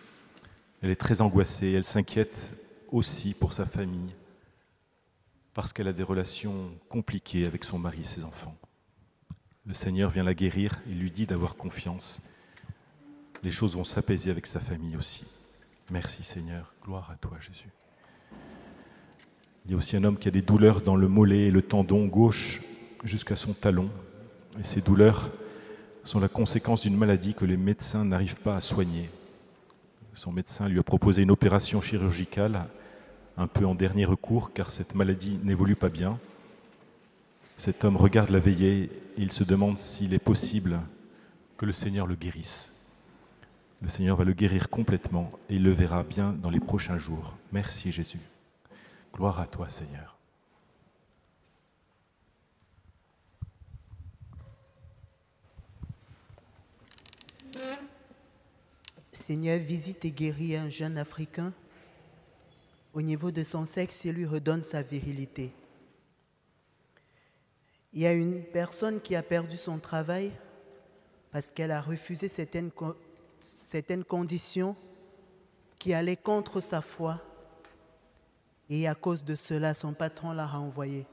Elle est très angoissée, elle s'inquiète aussi pour sa famille parce qu'elle a des relations compliquées avec son mari et ses enfants. Le Seigneur vient la guérir, il lui dit d'avoir confiance. Les choses vont s'apaiser avec sa famille aussi. Merci Seigneur, gloire à toi Jésus. Il y a aussi un homme qui a des douleurs dans le mollet et le tendon gauche jusqu'à son talon. Et ces douleurs sont la conséquence d'une maladie que les médecins n'arrivent pas à soigner. Son médecin lui a proposé une opération chirurgicale, un peu en dernier recours, car cette maladie n'évolue pas bien. Cet homme regarde la veillée et il se demande s'il est possible que le Seigneur le guérisse. Le Seigneur va le guérir complètement et il le verra bien dans les prochains jours. Merci Jésus. Gloire à toi Seigneur. Seigneur, visite et guéris un jeune Africain. Au niveau de son sexe, il lui redonne sa virilité. Il y a une personne qui a perdu son travail parce qu'elle a refusé certaines conditions qui allaient contre sa foi. Et à cause de cela, son patron l'a renvoyée.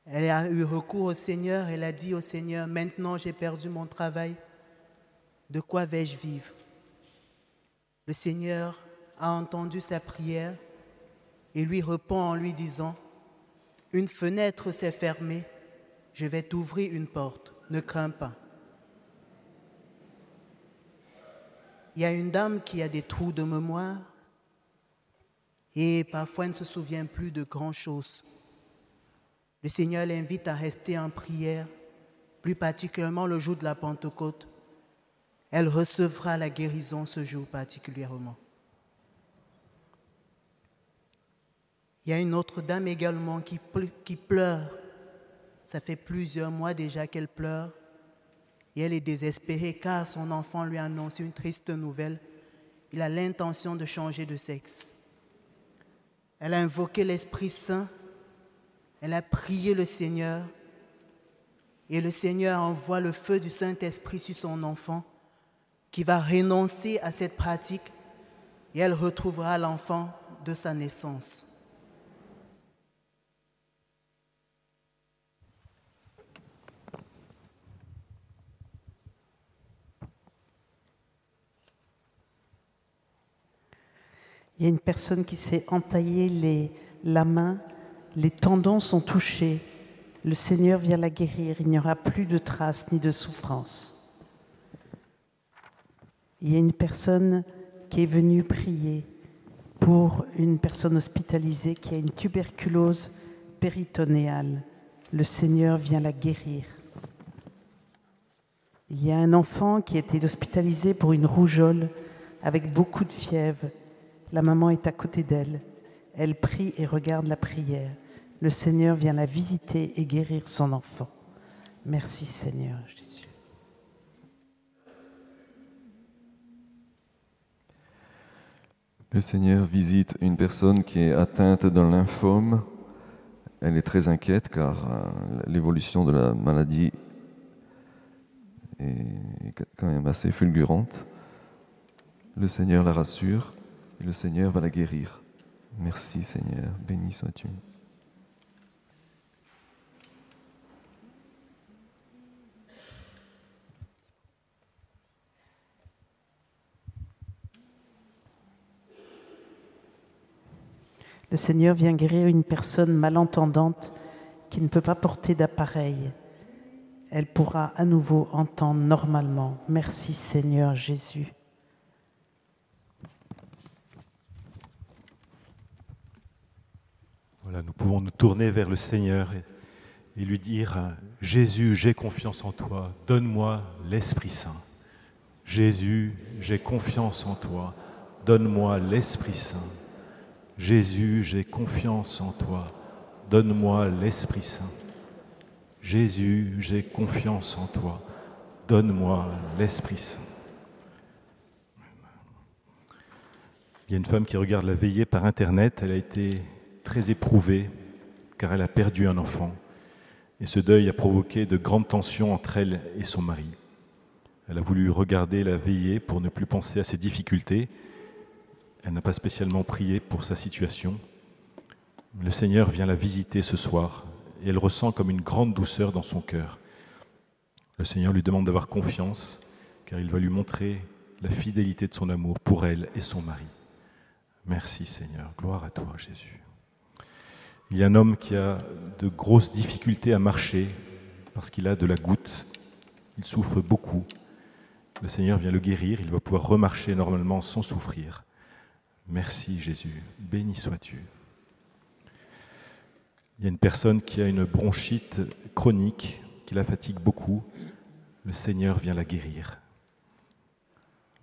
Elle a eu recours au Seigneur, elle a dit au Seigneur, maintenant j'ai perdu mon travail, de quoi vais-je vivre? Le Seigneur a entendu sa prière et lui répond en lui disant, une fenêtre s'est fermée, je vais t'ouvrir une porte, ne crains pas. Il y a une dame qui a des trous de mémoire et parfois elle ne se souvient plus de grand-chose. Le Seigneur l'invite à rester en prière, plus particulièrement le jour de la Pentecôte. Elle recevra la guérison ce jour particulièrement. Il y a une autre dame également qui pleure. Ça fait plusieurs mois déjà qu'elle pleure. Et elle est désespérée car son enfant lui annonce une triste nouvelle. Il a l'intention de changer de sexe. Elle a invoqué l'Esprit Saint. Elle a prié le Seigneur. Et le Seigneur envoie le feu du Saint-Esprit sur son enfant qui va renoncer à cette pratique et elle retrouvera l'enfant de sa naissance. Il y a une personne qui s'est entaillée la main, les tendons sont touchés. Le Seigneur vient la guérir, il n'y aura plus de traces ni de souffrance. Il y a une personne qui est venue prier pour une personne hospitalisée qui a une tuberculose péritonéale. Le Seigneur vient la guérir. Il y a un enfant qui a été hospitalisé pour une rougeole avec beaucoup de fièvre. La maman est à côté d'elle. Elle prie et regarde la prière. Le Seigneur vient la visiter et guérir son enfant. Merci Seigneur Jésus. Le Seigneur visite une personne qui est atteinte d'un lymphome. Elle est très inquiète car l'évolution de la maladie est quand même assez fulgurante. Le Seigneur la rassure et le Seigneur va la guérir. Merci Seigneur, béni sois-tu. Le Seigneur vient guérir une personne malentendante qui ne peut pas porter d'appareil. Elle pourra à nouveau entendre normalement. Merci Seigneur Jésus. Voilà, nous pouvons nous tourner vers le Seigneur et lui dire « Jésus, j'ai confiance en toi, donne-moi l'Esprit Saint. Jésus, j'ai confiance en toi, donne-moi l'Esprit Saint. Jésus, j'ai confiance en toi, donne-moi l'Esprit Saint. Jésus, j'ai confiance en toi, donne-moi l'Esprit Saint. » Il y a une femme qui regarde la veillée par Internet, elle a été très éprouvée car elle a perdu un enfant. Et ce deuil a provoqué de grandes tensions entre elle et son mari. Elle a voulu regarder la veillée pour ne plus penser à ses difficultés. Elle n'a pas spécialement prié pour sa situation. Le Seigneur vient la visiter ce soir et elle ressent comme une grande douceur dans son cœur. Le Seigneur lui demande d'avoir confiance car il va lui montrer la fidélité de son amour pour elle et son mari. Merci Seigneur, gloire à toi Jésus. Il y a un homme qui a de grosses difficultés à marcher parce qu'il a de la goutte. Il souffre beaucoup. Le Seigneur vient le guérir, il va pouvoir remarcher normalement sans souffrir. Merci Jésus, béni sois-tu. Il y a une personne qui a une bronchite chronique, qui la fatigue beaucoup. Le Seigneur vient la guérir.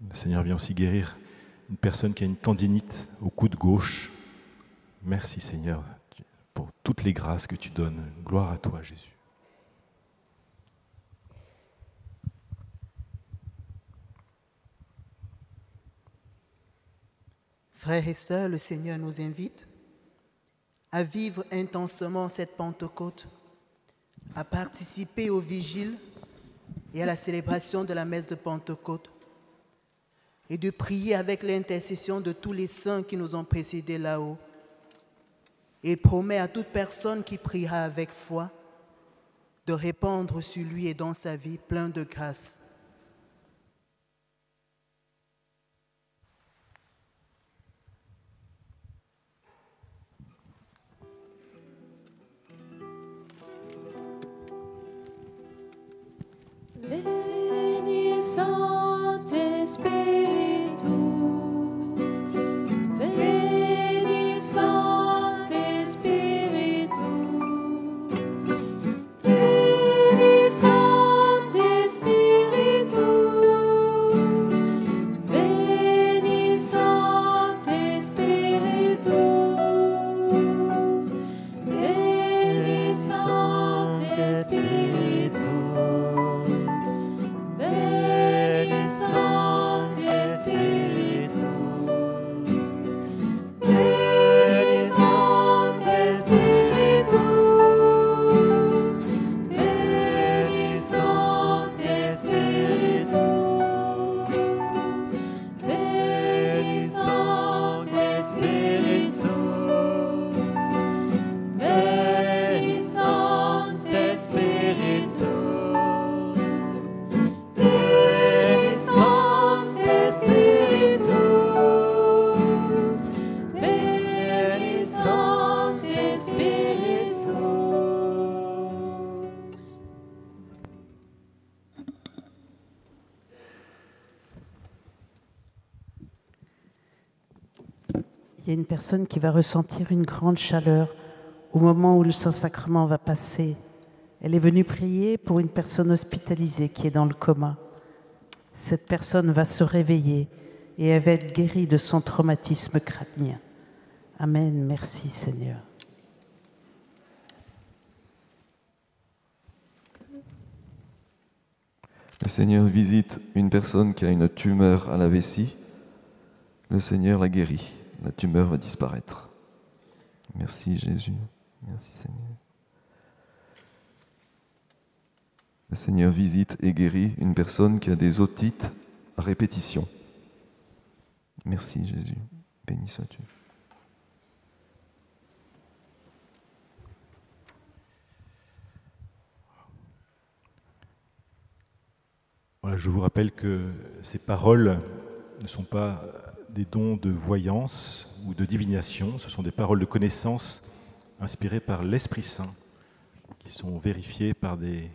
Le Seigneur vient aussi guérir une personne qui a une tendinite au coude gauche. Merci Seigneur pour toutes les grâces que tu donnes. Gloire à toi Jésus. Frères et sœurs, le Seigneur nous invite à vivre intensément cette Pentecôte, à participer aux vigiles et à la célébration de la messe de Pentecôte et de prier avec l'intercession de tous les saints qui nous ont précédés là-haut. Et promet à toute personne qui priera avec foi de répandre sur lui et dans sa vie plein de grâce. Veni Sancte Spiritus, Veni Sancte Spiritus, Veni Sancte Spiritus, Veni Sancte Spiritus, Veni Sancte Spiritus. Il y a une personne qui va ressentir une grande chaleur au moment où le Saint-Sacrement va passer. Elle est venue prier pour une personne hospitalisée qui est dans le coma. Cette personne va se réveiller et elle va être guérie de son traumatisme crânien. Amen. Merci Seigneur. Le Seigneur visite une personne qui a une tumeur à la vessie. Le Seigneur la guérit. La tumeur va disparaître. Merci Jésus. Merci Seigneur. Le Seigneur visite et guérit une personne qui a des otites à répétition. Merci Jésus. Béni sois-tu. Voilà, je vous rappelle que ces paroles ne sont pas des dons de voyance ou de divination, ce sont des paroles de connaissance inspirées par l'Esprit Saint, qui sont vérifiées par des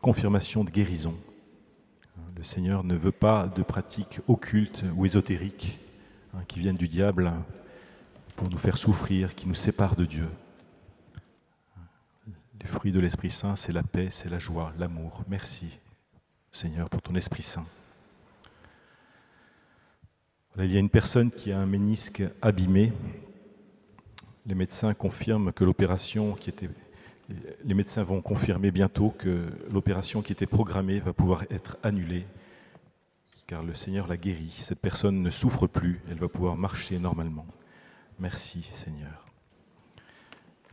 confirmations de guérison. Le Seigneur ne veut pas de pratiques occultes ou ésotériques qui viennent du diable pour nous faire souffrir, qui nous séparent de Dieu. Les fruits de l'Esprit Saint, c'est la paix, c'est la joie, l'amour. Merci, Seigneur, pour ton Esprit Saint. Voilà, il y a une personne qui a un ménisque abîmé. Les médecins confirment que les médecins vont confirmer bientôt que l'opération qui était programmée va pouvoir être annulée, car le Seigneur l'a guérie. Cette personne ne souffre plus, elle va pouvoir marcher normalement. Merci, Seigneur.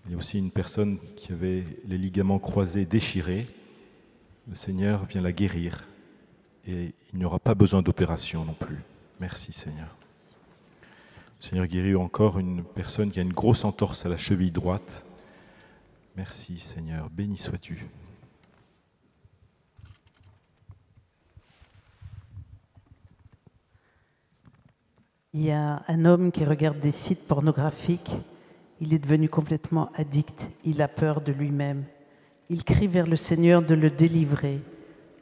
Il y a aussi une personne qui avait les ligaments croisés déchirés. Le Seigneur vient la guérir et il n'y aura pas besoin d'opération non plus. Merci Seigneur. Le Seigneur guérit encore une personne qui a une grosse entorse à la cheville droite. Merci Seigneur, béni sois-tu. Il y a un homme qui regarde des sites pornographiques. Il est devenu complètement addict. Il a peur de lui-même. Il crie vers le Seigneur de le délivrer.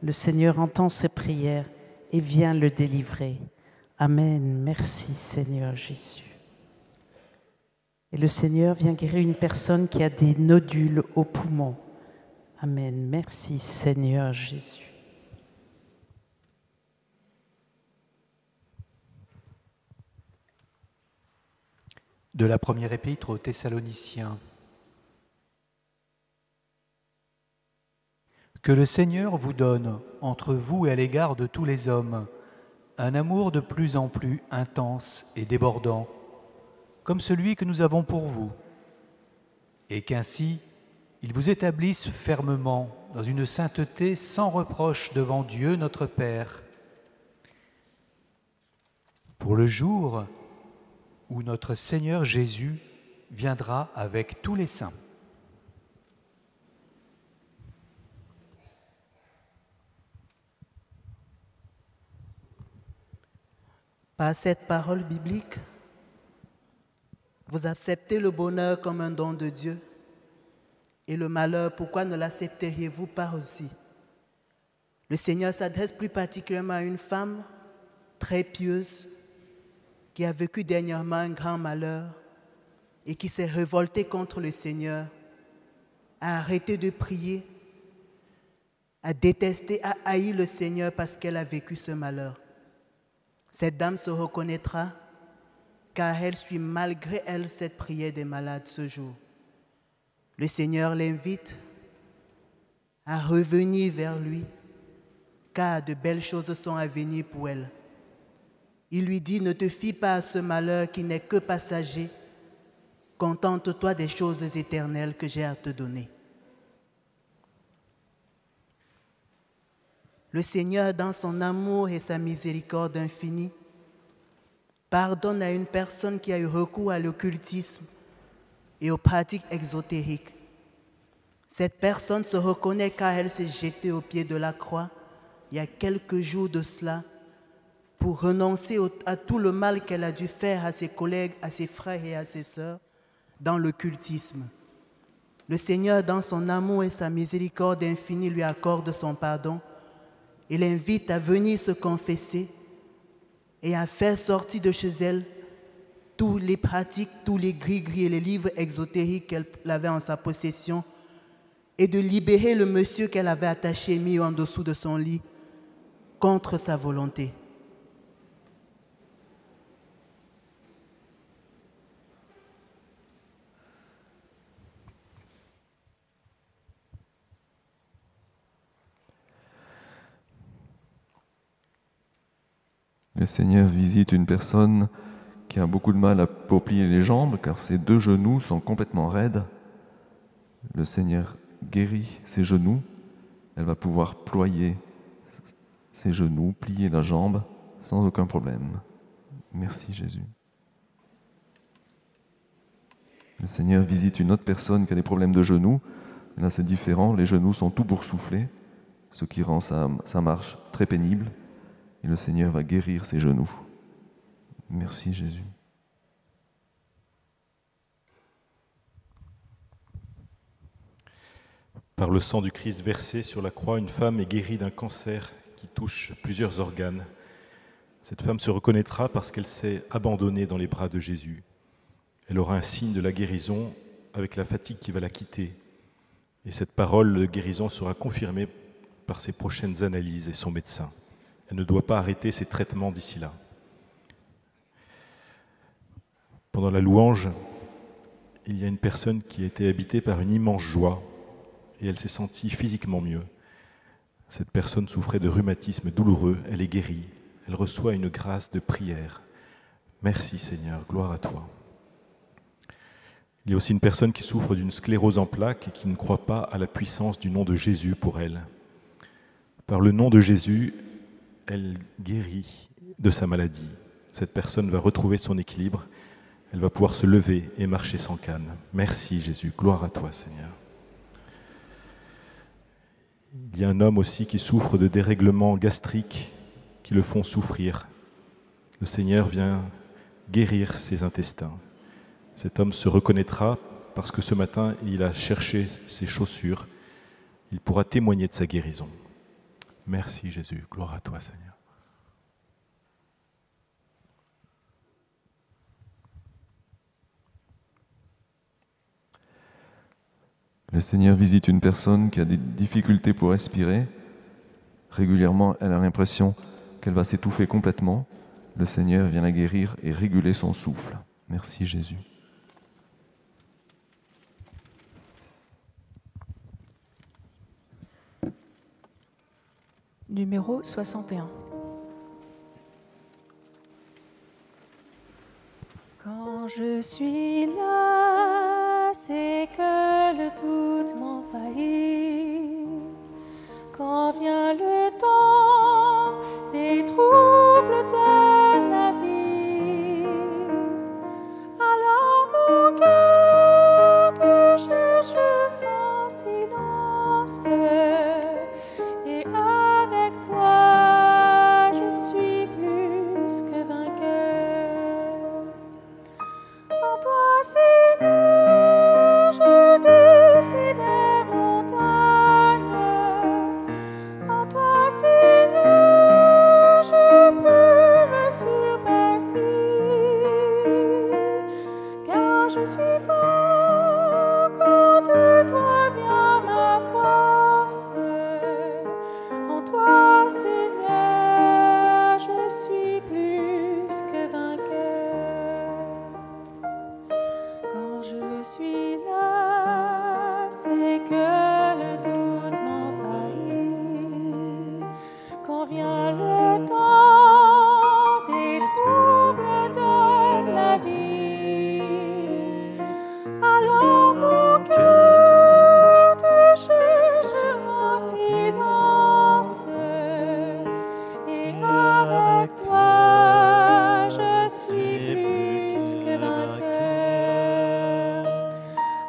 Le Seigneur entend ses prières et vient le délivrer. Amen. Merci Seigneur Jésus. Et le Seigneur vient guérir une personne qui a des nodules au poumon. Amen. Merci Seigneur Jésus. De la première épître aux Thessaloniciens. Que le Seigneur vous donne, entre vous et à l'égard de tous les hommes, un amour de plus en plus intense et débordant, comme celui que nous avons pour vous, et qu'ainsi il vous établisse fermement dans une sainteté sans reproche devant Dieu notre Père, pour le jour où notre Seigneur Jésus viendra avec tous les saints. Par cette parole biblique, vous acceptez le bonheur comme un don de Dieu et le malheur, pourquoi ne l'accepteriez-vous pas aussi? Le Seigneur s'adresse plus particulièrement à une femme très pieuse qui a vécu dernièrement un grand malheur et qui s'est révoltée contre le Seigneur, a arrêté de prier, a détesté, a haï le Seigneur parce qu'elle a vécu ce malheur. Cette dame se reconnaîtra car elle suit malgré elle cette prière des malades ce jour. Le Seigneur l'invite à revenir vers lui car de belles choses sont à venir pour elle. Il lui dit, ne te fie pas à ce malheur qui n'est que passager, contente-toi des choses éternelles que j'ai à te donner. Le Seigneur, dans son amour et sa miséricorde infinie, pardonne à une personne qui a eu recours à l'occultisme et aux pratiques exotériques. Cette personne se reconnaît car elle s'est jetée au pied de la croix il y a quelques jours de cela pour renoncer à tout le mal qu'elle a dû faire à ses collègues, à ses frères et à ses sœurs dans l'occultisme. Le Seigneur, dans son amour et sa miséricorde infinie, lui accorde son pardon. Il l'invite à venir se confesser et à faire sortir de chez elle tous les pratiques, tous les gris-gris et les livres exotériques qu'elle avait en sa possession et de libérer le monsieur qu'elle avait attaché, mis en dessous de son lit, contre sa volonté. Le Seigneur visite une personne qui a beaucoup de mal pour plier les jambes car ses 2 genoux sont complètement raides. Le Seigneur guérit ses genoux. Elle va pouvoir ployer ses genoux, plier la jambe sans aucun problème. Merci Jésus. Le Seigneur visite une autre personne qui a des problèmes de genoux. Là, c'est différent. Les genoux sont tout boursouflés, ce qui rend sa marche très pénible. Et le Seigneur va guérir ses genoux. Merci Jésus. Par le sang du Christ versé sur la croix, une femme est guérie d'un cancer qui touche plusieurs organes. Cette femme se reconnaîtra parce qu'elle s'est abandonnée dans les bras de Jésus. Elle aura un signe de la guérison avec la fatigue qui va la quitter. Et cette parole de guérison sera confirmée par ses prochaines analyses et son médecin. Elle ne doit pas arrêter ses traitements d'ici là. Pendant la louange, il y a une personne qui a été habitée par une immense joie et elle s'est sentie physiquement mieux. Cette personne souffrait de rhumatisme douloureux, elle est guérie, elle reçoit une grâce de prière. Merci Seigneur, gloire à toi. Il y a aussi une personne qui souffre d'une sclérose en plaques et qui ne croit pas à la puissance du nom de Jésus pour elle. Par le nom de Jésus, elle guérit de sa maladie. Cette personne va retrouver son équilibre, elle va pouvoir se lever et marcher sans canne. Merci Jésus, gloire à toi Seigneur. Il y a un homme aussi qui souffre de dérèglements gastriques qui le font souffrir. Le Seigneur vient guérir ses intestins. Cet homme se reconnaîtra parce que ce matin, il a cherché ses chaussures. Il pourra témoigner de sa guérison. Merci Jésus, gloire à toi Seigneur. Le Seigneur visite une personne qui a des difficultés pour respirer. Régulièrement, elle a l'impression qu'elle va s'étouffer complètement. Le Seigneur vient la guérir et réguler son souffle. Merci Jésus. Numéro 61. Quand je suis là, c'est que le doute m'envahit. Quand vient le temps des troubles de la vie, alors mon cœur te cherche en silence. Et avec toi, je suis plus que vainqueur. En toi, Seigneur, je défie les montagnes. En toi, Seigneur, je peux me surpasser. Car je suis fort quand de toi vient ma force. En toi, Seigneur, je suis plus que vainqueur. Quand je suis là, c'est que le doute m'envahit. Quand vient le temps des troubles de la vie, alors mon cœur te cherche en silence. Et avec toi, je suis plus que vainqueur.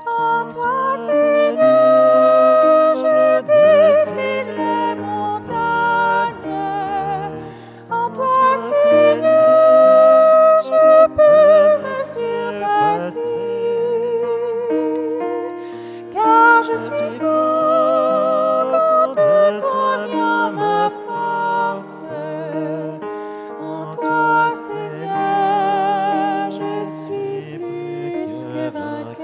En toi, Seigneur, je défie les montagnes. En toi, Seigneur, je peux me surpasser. Car je suis fort quand de toi vient ma force. En toi, Seigneur, je suis plus que vainqueur.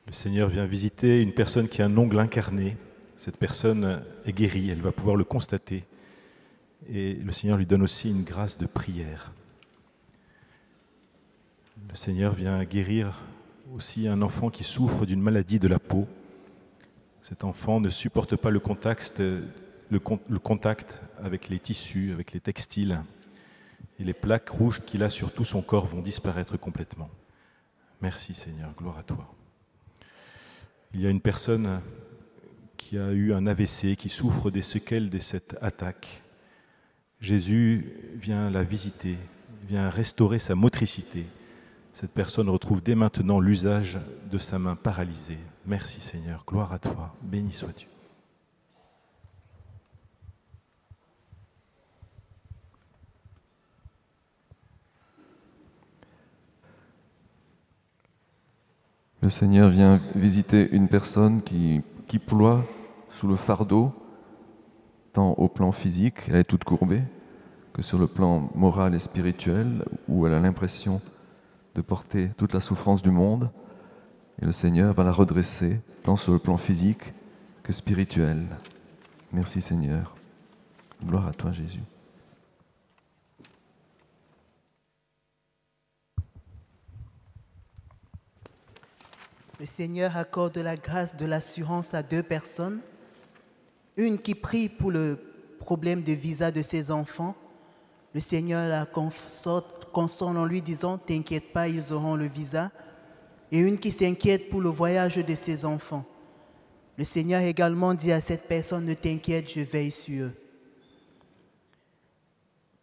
Le Seigneur vient visiter une personne qui a un ongle incarné. Cette personne est guérie, elle va pouvoir le constater. Et le Seigneur lui donne aussi une grâce de prière. Le Seigneur vient guérir aussi un enfant qui souffre d'une maladie de la peau. Cet enfant ne supporte pas le contact avec les tissus, avec les textiles. Et les plaques rouges qu'il a sur tout son corps vont disparaître complètement. Merci Seigneur, gloire à toi. Il y a une personne qui a eu un AVC, qui souffre des séquelles de cette attaque. Jésus vient la visiter, vient restaurer sa motricité. Cette personne retrouve dès maintenant l'usage de sa main paralysée. Merci Seigneur, gloire à toi, béni sois-tu. Le Seigneur vient visiter une personne qui ploie sous le fardeau, tant au plan physique, elle est toute courbée, que sur le plan moral et spirituel, où elle a l'impression de porter toute la souffrance du monde. Et le Seigneur va la redresser, tant sur le plan physique que spirituel. Merci Seigneur. Gloire à toi Jésus. Le Seigneur accorde la grâce de l'assurance à 2 personnes. Une qui prie pour le problème de visa de ses enfants. Le Seigneur la console en lui disant « T'inquiète pas, ils auront le visa ». Et une qui s'inquiète pour le voyage de ses enfants. Le Seigneur également dit à cette personne « Ne t'inquiète, je veille sur eux ».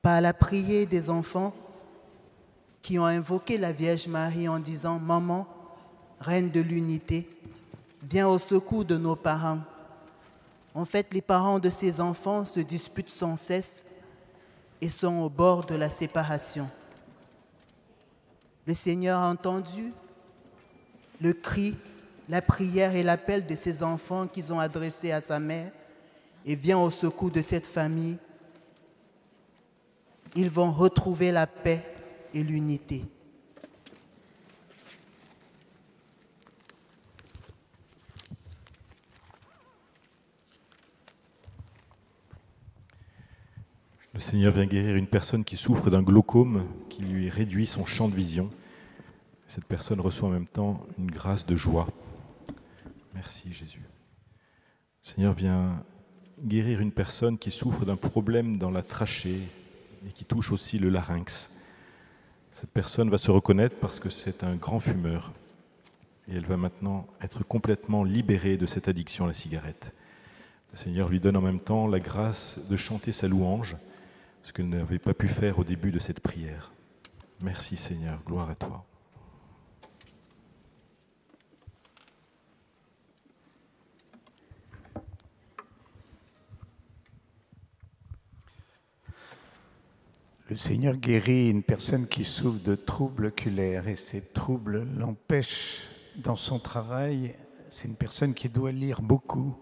Par la prière des enfants qui ont invoqué la Vierge Marie en disant « Maman, Reine de l'unité, viens au secours de nos parents ». En fait, les parents de ces enfants se disputent sans cesse et sont au bord de la séparation. Le Seigneur a entendu le cri, la prière et l'appel de ces enfants qu'ils ont adressés à sa mère et vient au secours de cette famille. Ils vont retrouver la paix et l'unité. Le Seigneur vient guérir une personne qui souffre d'un glaucome qui lui réduit son champ de vision. Cette personne reçoit en même temps une grâce de joie. Merci Jésus. Le Seigneur vient guérir une personne qui souffre d'un problème dans la trachée et qui touche aussi le larynx. Cette personne va se reconnaître parce que c'est un grand fumeur et elle va maintenant être complètement libérée de cette addiction à la cigarette. Le Seigneur lui donne en même temps la grâce de chanter sa louange, ce qu'elle n'avait pas pu faire au début de cette prière. Merci Seigneur, gloire à toi. Le Seigneur guérit une personne qui souffre de troubles oculaires et ces troubles l'empêchent dans son travail. C'est une personne qui doit lire beaucoup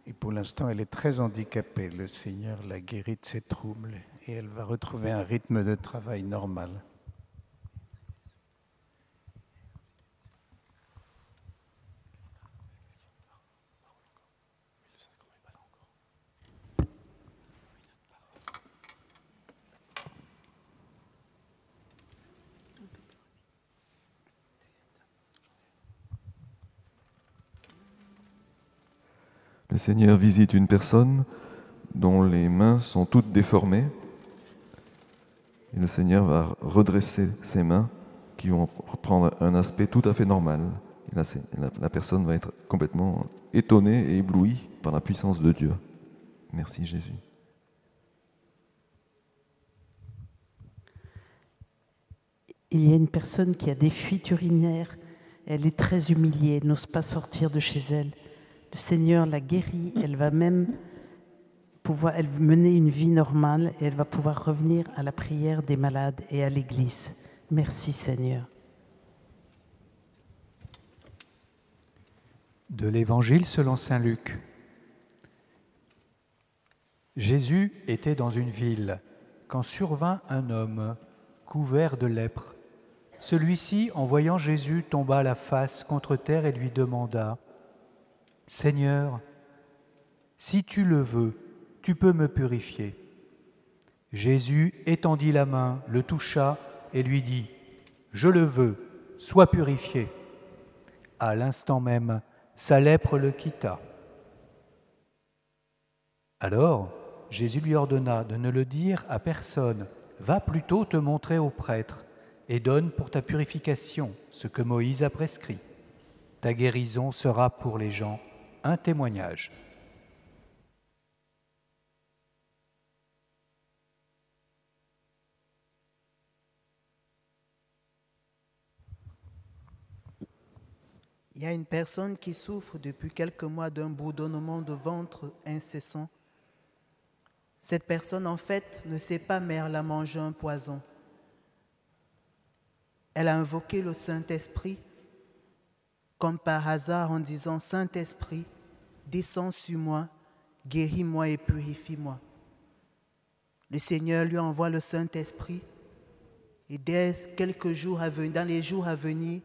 et pour l'instant elle est très handicapée. Le Seigneur l'a guérie de ses troubles et elle va retrouver un rythme de travail normal. Le Seigneur visite une personne dont les mains sont toutes déformées. Et le Seigneur va redresser ses mains qui vont prendre un aspect tout à fait normal. Et là, la personne va être complètement étonnée et éblouie par la puissance de Dieu. Merci Jésus. Il y a une personne qui a des fuites urinaires. Elle est très humiliée, elle n'ose pas sortir de chez elle. Le Seigneur l'a guérie, elle va même pouvoir mener une vie normale et elle va pouvoir revenir à la prière des malades et à l'Église. Merci Seigneur. De l'Évangile selon saint Luc. Jésus était dans une ville quand survint un homme couvert de lèpre. Celui-ci, en voyant Jésus, tomba la face contre terre et lui demanda « Seigneur, si tu le veux, tu peux me purifier. » Jésus étendit la main, le toucha et lui dit « Je le veux, sois purifié. » À l'instant même, sa lèpre le quitta. Alors Jésus lui ordonna de ne le dire à personne. Va plutôt te montrer au prêtre et donne pour ta purification ce que Moïse a prescrit. Ta guérison sera pour les gens un témoignage. Il y a une personne qui souffre depuis quelques mois d'un bourdonnement de ventre incessant. Cette personne, en fait, ne sait pas, mais elle a mangé un poison. Elle a invoqué le Saint-Esprit, comme par hasard, en disant « Saint-Esprit, descends sur moi, guéris-moi et purifie-moi ». Le Seigneur lui envoie le Saint-Esprit et dès quelques jours à venir, dans les jours à venir,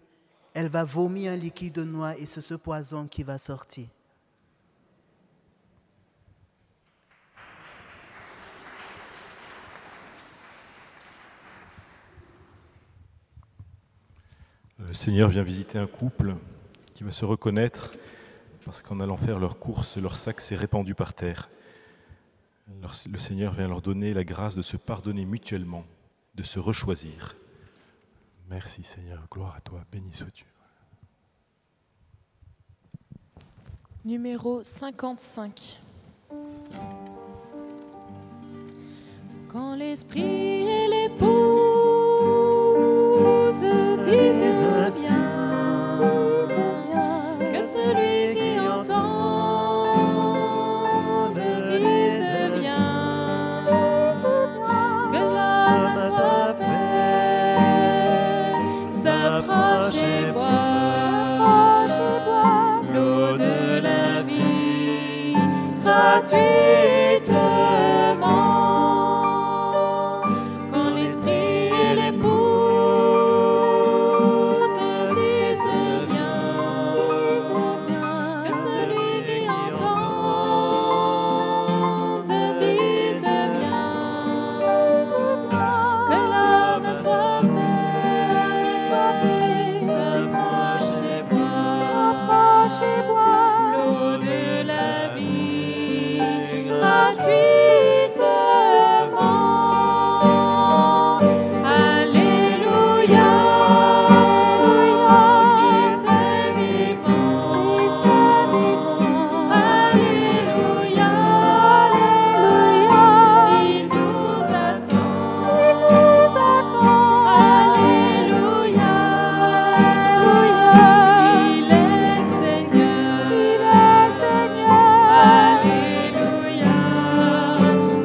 elle va vomir un liquide noir et c'est ce poison qui va sortir. Le Seigneur vient visiter un couple qui va se reconnaître parce qu'en allant faire leurs courses, leur sac s'est répandu par terre. Le Seigneur vient leur donner la grâce de se pardonner mutuellement, de se rechoisir. Merci Seigneur, gloire à toi, béni sois-tu. Numéro 55. Quand l'esprit et l'épouse disent viens, que celui qui entend dise viens, que l'âme assoiffée s'approche et boit l'eau de la vie gratuitement. Quand l'esprit et l'épouse disent viens, que celui qui entend dise viens, que l'âme assoiffée s'approche et boit l'eau de la vie gratuitement. Alléluia, Christ est vivant. Alléluia, il nous attend. Alléluia, il est Seigneur. Alléluia,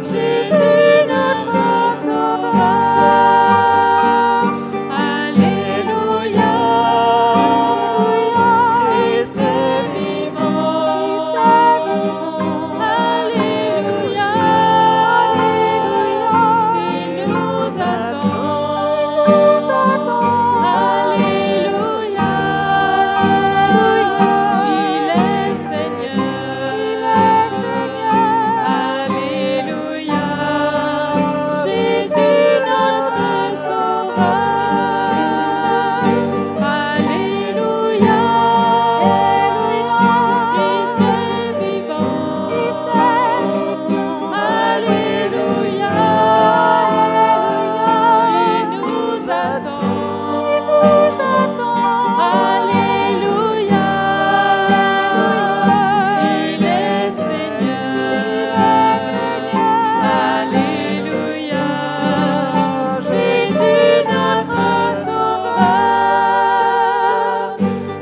Jésus notre Sauveur. Alléluia, Christ est vivant. Alléluia, il nous attend. Alléluia, il est Seigneur. Alléluia, Jésus notre Sauveur. Alléluia, Christ est vivant. Alléluia, il nous attend. Alléluia, il est Seigneur. Alléluia, Jésus notre Sauveur.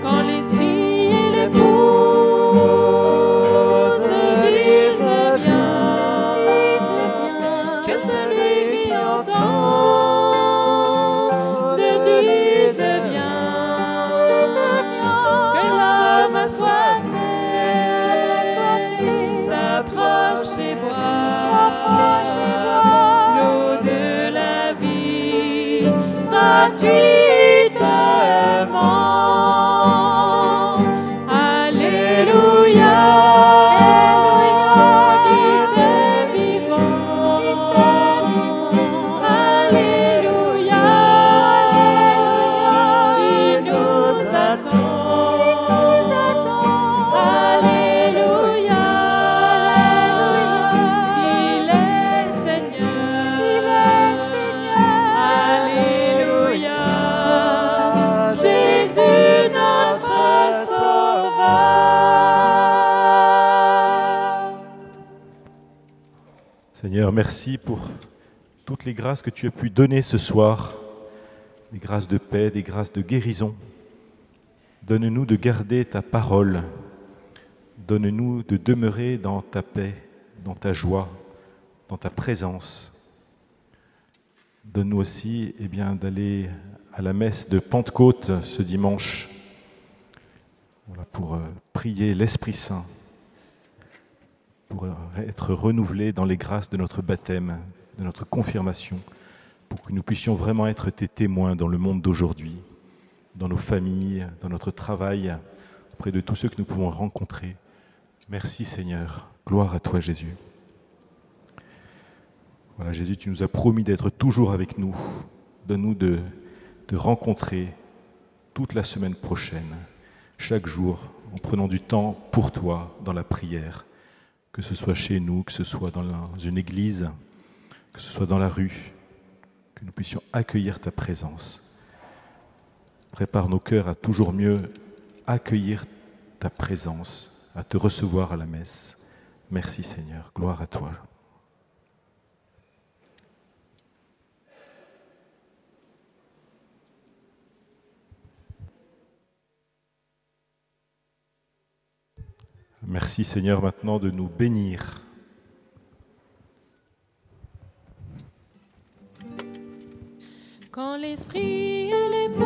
Quand l'esprit et l'épouse disent viens, que celui qui entend dise viens, que l'âme assoiffée s'approche et boit l'eau de la vie gratuitement. Alléluia, Christ est vivant. Alléluia, il nous attend. Alléluia, Seigneur, merci pour toutes les grâces que tu as pu donner ce soir, des grâces de paix, des grâces de guérison. Donne-nous de garder ta parole. Donne-nous de demeurer dans ta paix, dans ta joie, dans ta présence. Donne-nous aussi d'aller à la messe de Pentecôte ce dimanche pour prier l'Esprit Saint, pour être renouvelés dans les grâces de notre baptême, de notre confirmation, pour que nous puissions vraiment être tes témoins dans le monde d'aujourd'hui, dans nos familles, dans notre travail, auprès de tous ceux que nous pouvons rencontrer. Merci Seigneur, gloire à toi Jésus. Voilà Jésus, tu nous as promis d'être toujours avec nous. Donne-nous de te rencontrer toute la semaine prochaine, chaque jour, en prenant du temps pour toi dans la prière, que ce soit chez nous, que ce soit dans une église, que ce soit dans la rue, que nous puissions accueillir ta présence. Prépare nos cœurs à toujours mieux accueillir ta présence, à te recevoir à la messe. Merci Seigneur, gloire à toi. Merci Seigneur maintenant de nous bénir. Quand l'esprit et l'épouse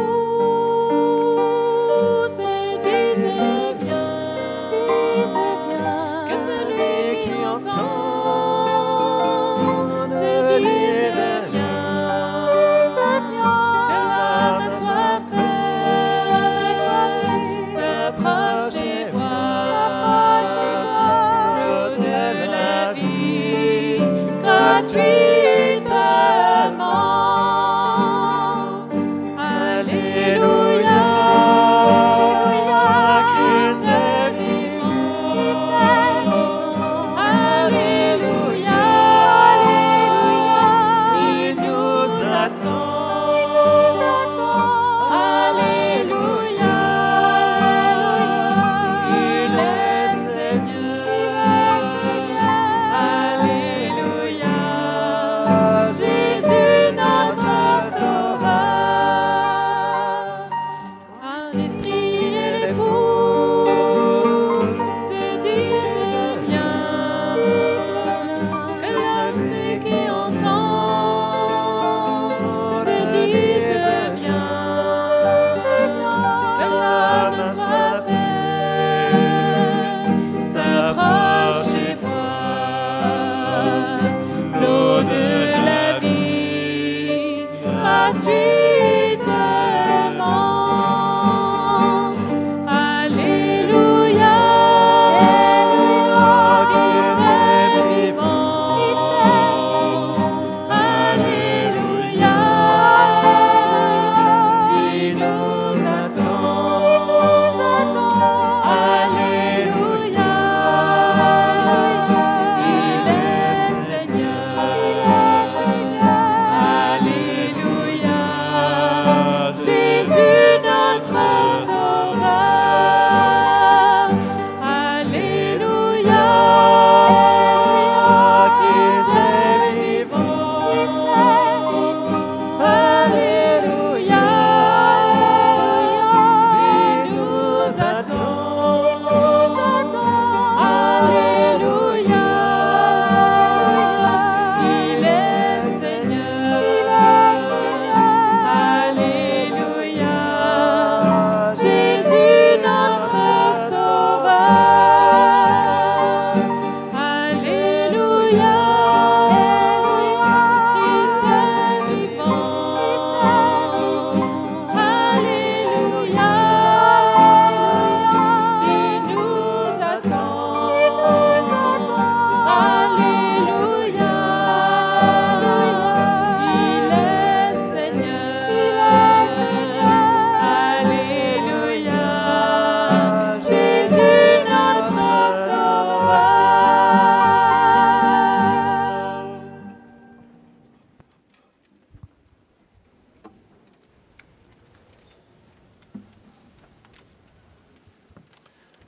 disent viens, que celui qui entend ne dise viens, que l'âme soit faite, s'approche et voit l'eau de la vie gratuitement.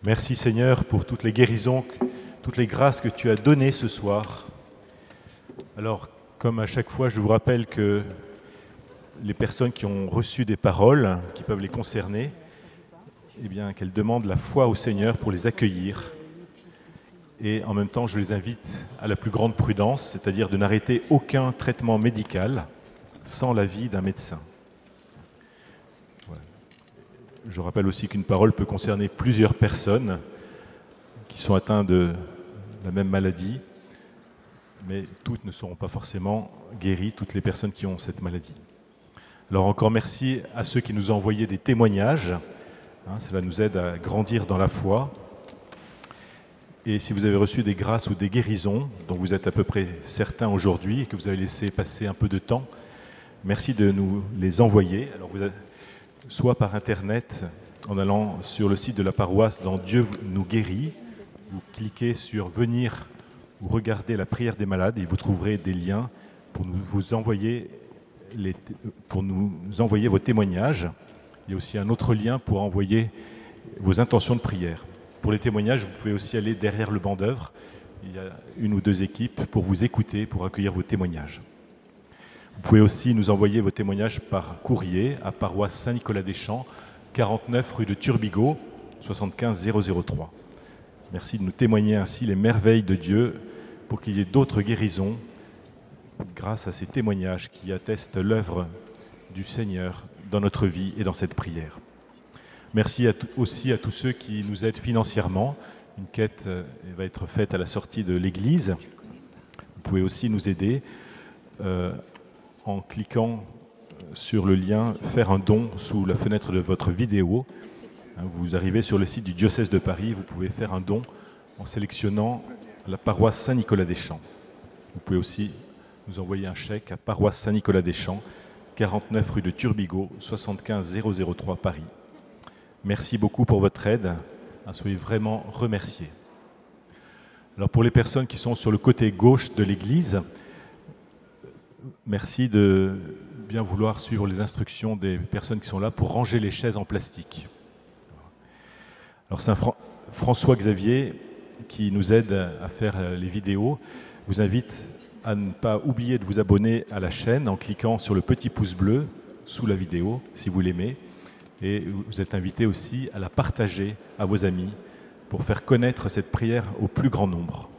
Merci Seigneur pour toutes les guérisons, toutes les grâces que tu as données ce soir. Alors, comme à chaque fois, je vous rappelle que les personnes qui ont reçu des paroles qui peuvent les concerner, eh bien, qu'elles demandent la foi au Seigneur pour les accueillir. Et en même temps, je les invite à la plus grande prudence, c'est-à-dire de n'arrêter aucun traitement médical sans l'avis d'un médecin. Voilà. Je rappelle aussi qu'une parole peut concerner plusieurs personnes qui sont atteintes de la même maladie, mais toutes ne seront pas forcément guéries, toutes les personnes qui ont cette maladie. Alors encore merci à ceux qui nous ont envoyé des témoignages. Cela nous aide à grandir dans la foi. Et si vous avez reçu des grâces ou des guérisons, dont vous êtes à peu près certains aujourd'hui et que vous avez laissé passer un peu de temps, merci de nous les envoyer. Alors soit par Internet, en allant sur le site de la paroisse dans Dieu nous guérit, vous cliquez sur venir ou regarder la prière des malades et vous trouverez des liens pour nous envoyer vos témoignages. Il y a aussi un autre lien pour envoyer vos intentions de prière. Pour les témoignages, vous pouvez aussi aller derrière le banc d'œuvre. Il y a une ou deux équipes pour vous écouter, pour accueillir vos témoignages. Vous pouvez aussi nous envoyer vos témoignages par courrier à paroisse Saint-Nicolas-des-Champs, 49 rue de Turbigo, 75 003. Merci de nous témoigner ainsi les merveilles de Dieu pour qu'il y ait d'autres guérisons grâce à ces témoignages qui attestent l'œuvre du Seigneur dans notre vie et dans cette prière. Merci aussi à tous ceux qui nous aident financièrement. Une quête va être faite à la sortie de l'église. Vous pouvez aussi nous aider en cliquant sur le lien « Faire un don » sous la fenêtre de votre vidéo. Vous arrivez sur le site du diocèse de Paris, vous pouvez faire un don en sélectionnant la paroisse Saint-Nicolas-des-Champs. Vous pouvez aussi nous envoyer un chèque à paroisse Saint-Nicolas-des-Champs, 49 rue de Turbigo, 75 003 Paris. Merci beaucoup pour votre aide. Soyez vraiment remerciés. Alors pour les personnes qui sont sur le côté gauche de l'église, merci de bien vouloir suivre les instructions des personnes qui sont là pour ranger les chaises en plastique. Alors Saint François Xavier, qui nous aide à faire les vidéos, vous invite à ne pas oublier de vous abonner à la chaîne en cliquant sur le petit pouce bleu sous la vidéo, si vous l'aimez. Et vous êtes invité aussi à la partager à vos amis pour faire connaître cette prière au plus grand nombre.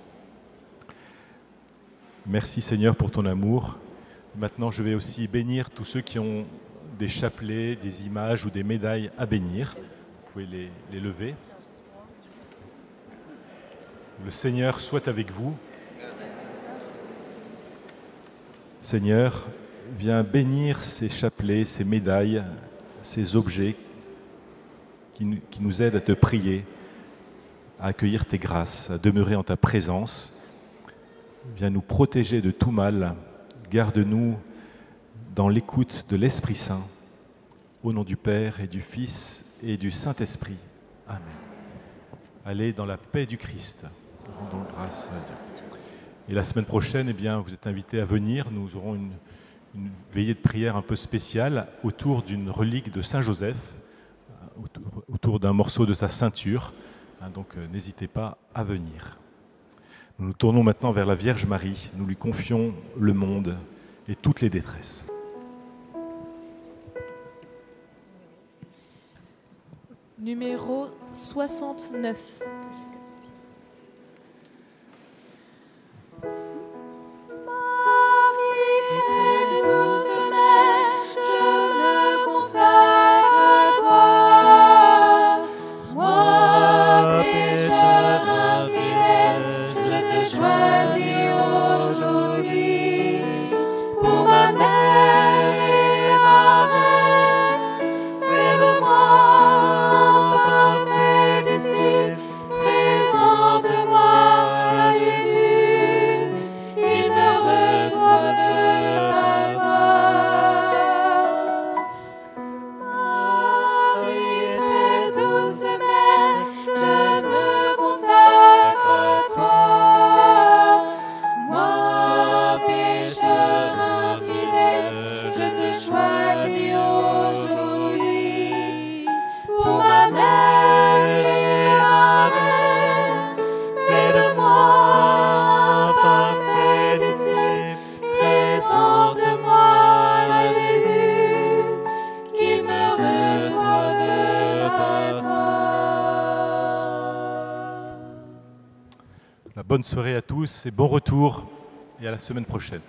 Merci Seigneur pour ton amour. Maintenant, je vais aussi bénir tous ceux qui ont des chapelets, des images ou des médailles à bénir. Vous pouvez les lever. Le Seigneur soit avec vous. Seigneur, viens bénir ces chapelets, ces médailles, ces objets qui nous aident à te prier, à accueillir tes grâces, à demeurer en ta présence. Viens nous protéger de tout mal. Garde-nous dans l'écoute de l'Esprit Saint. Au nom du Père et du Fils et du Saint-Esprit. Amen. Allez dans la paix du Christ. Rendons grâce à Dieu. Et la semaine prochaine, eh bien, vous êtes invités à venir. Nous aurons une veillée de prière un peu spéciale autour d'une relique de Saint Joseph, autour d'un morceau de sa ceinture. Donc n'hésitez pas à venir. Nous nous tournons maintenant vers la Vierge Marie. Nous lui confions le monde et toutes les détresses. Numéro 69. bonne soirée à tous et bon retour et à la semaine prochaine.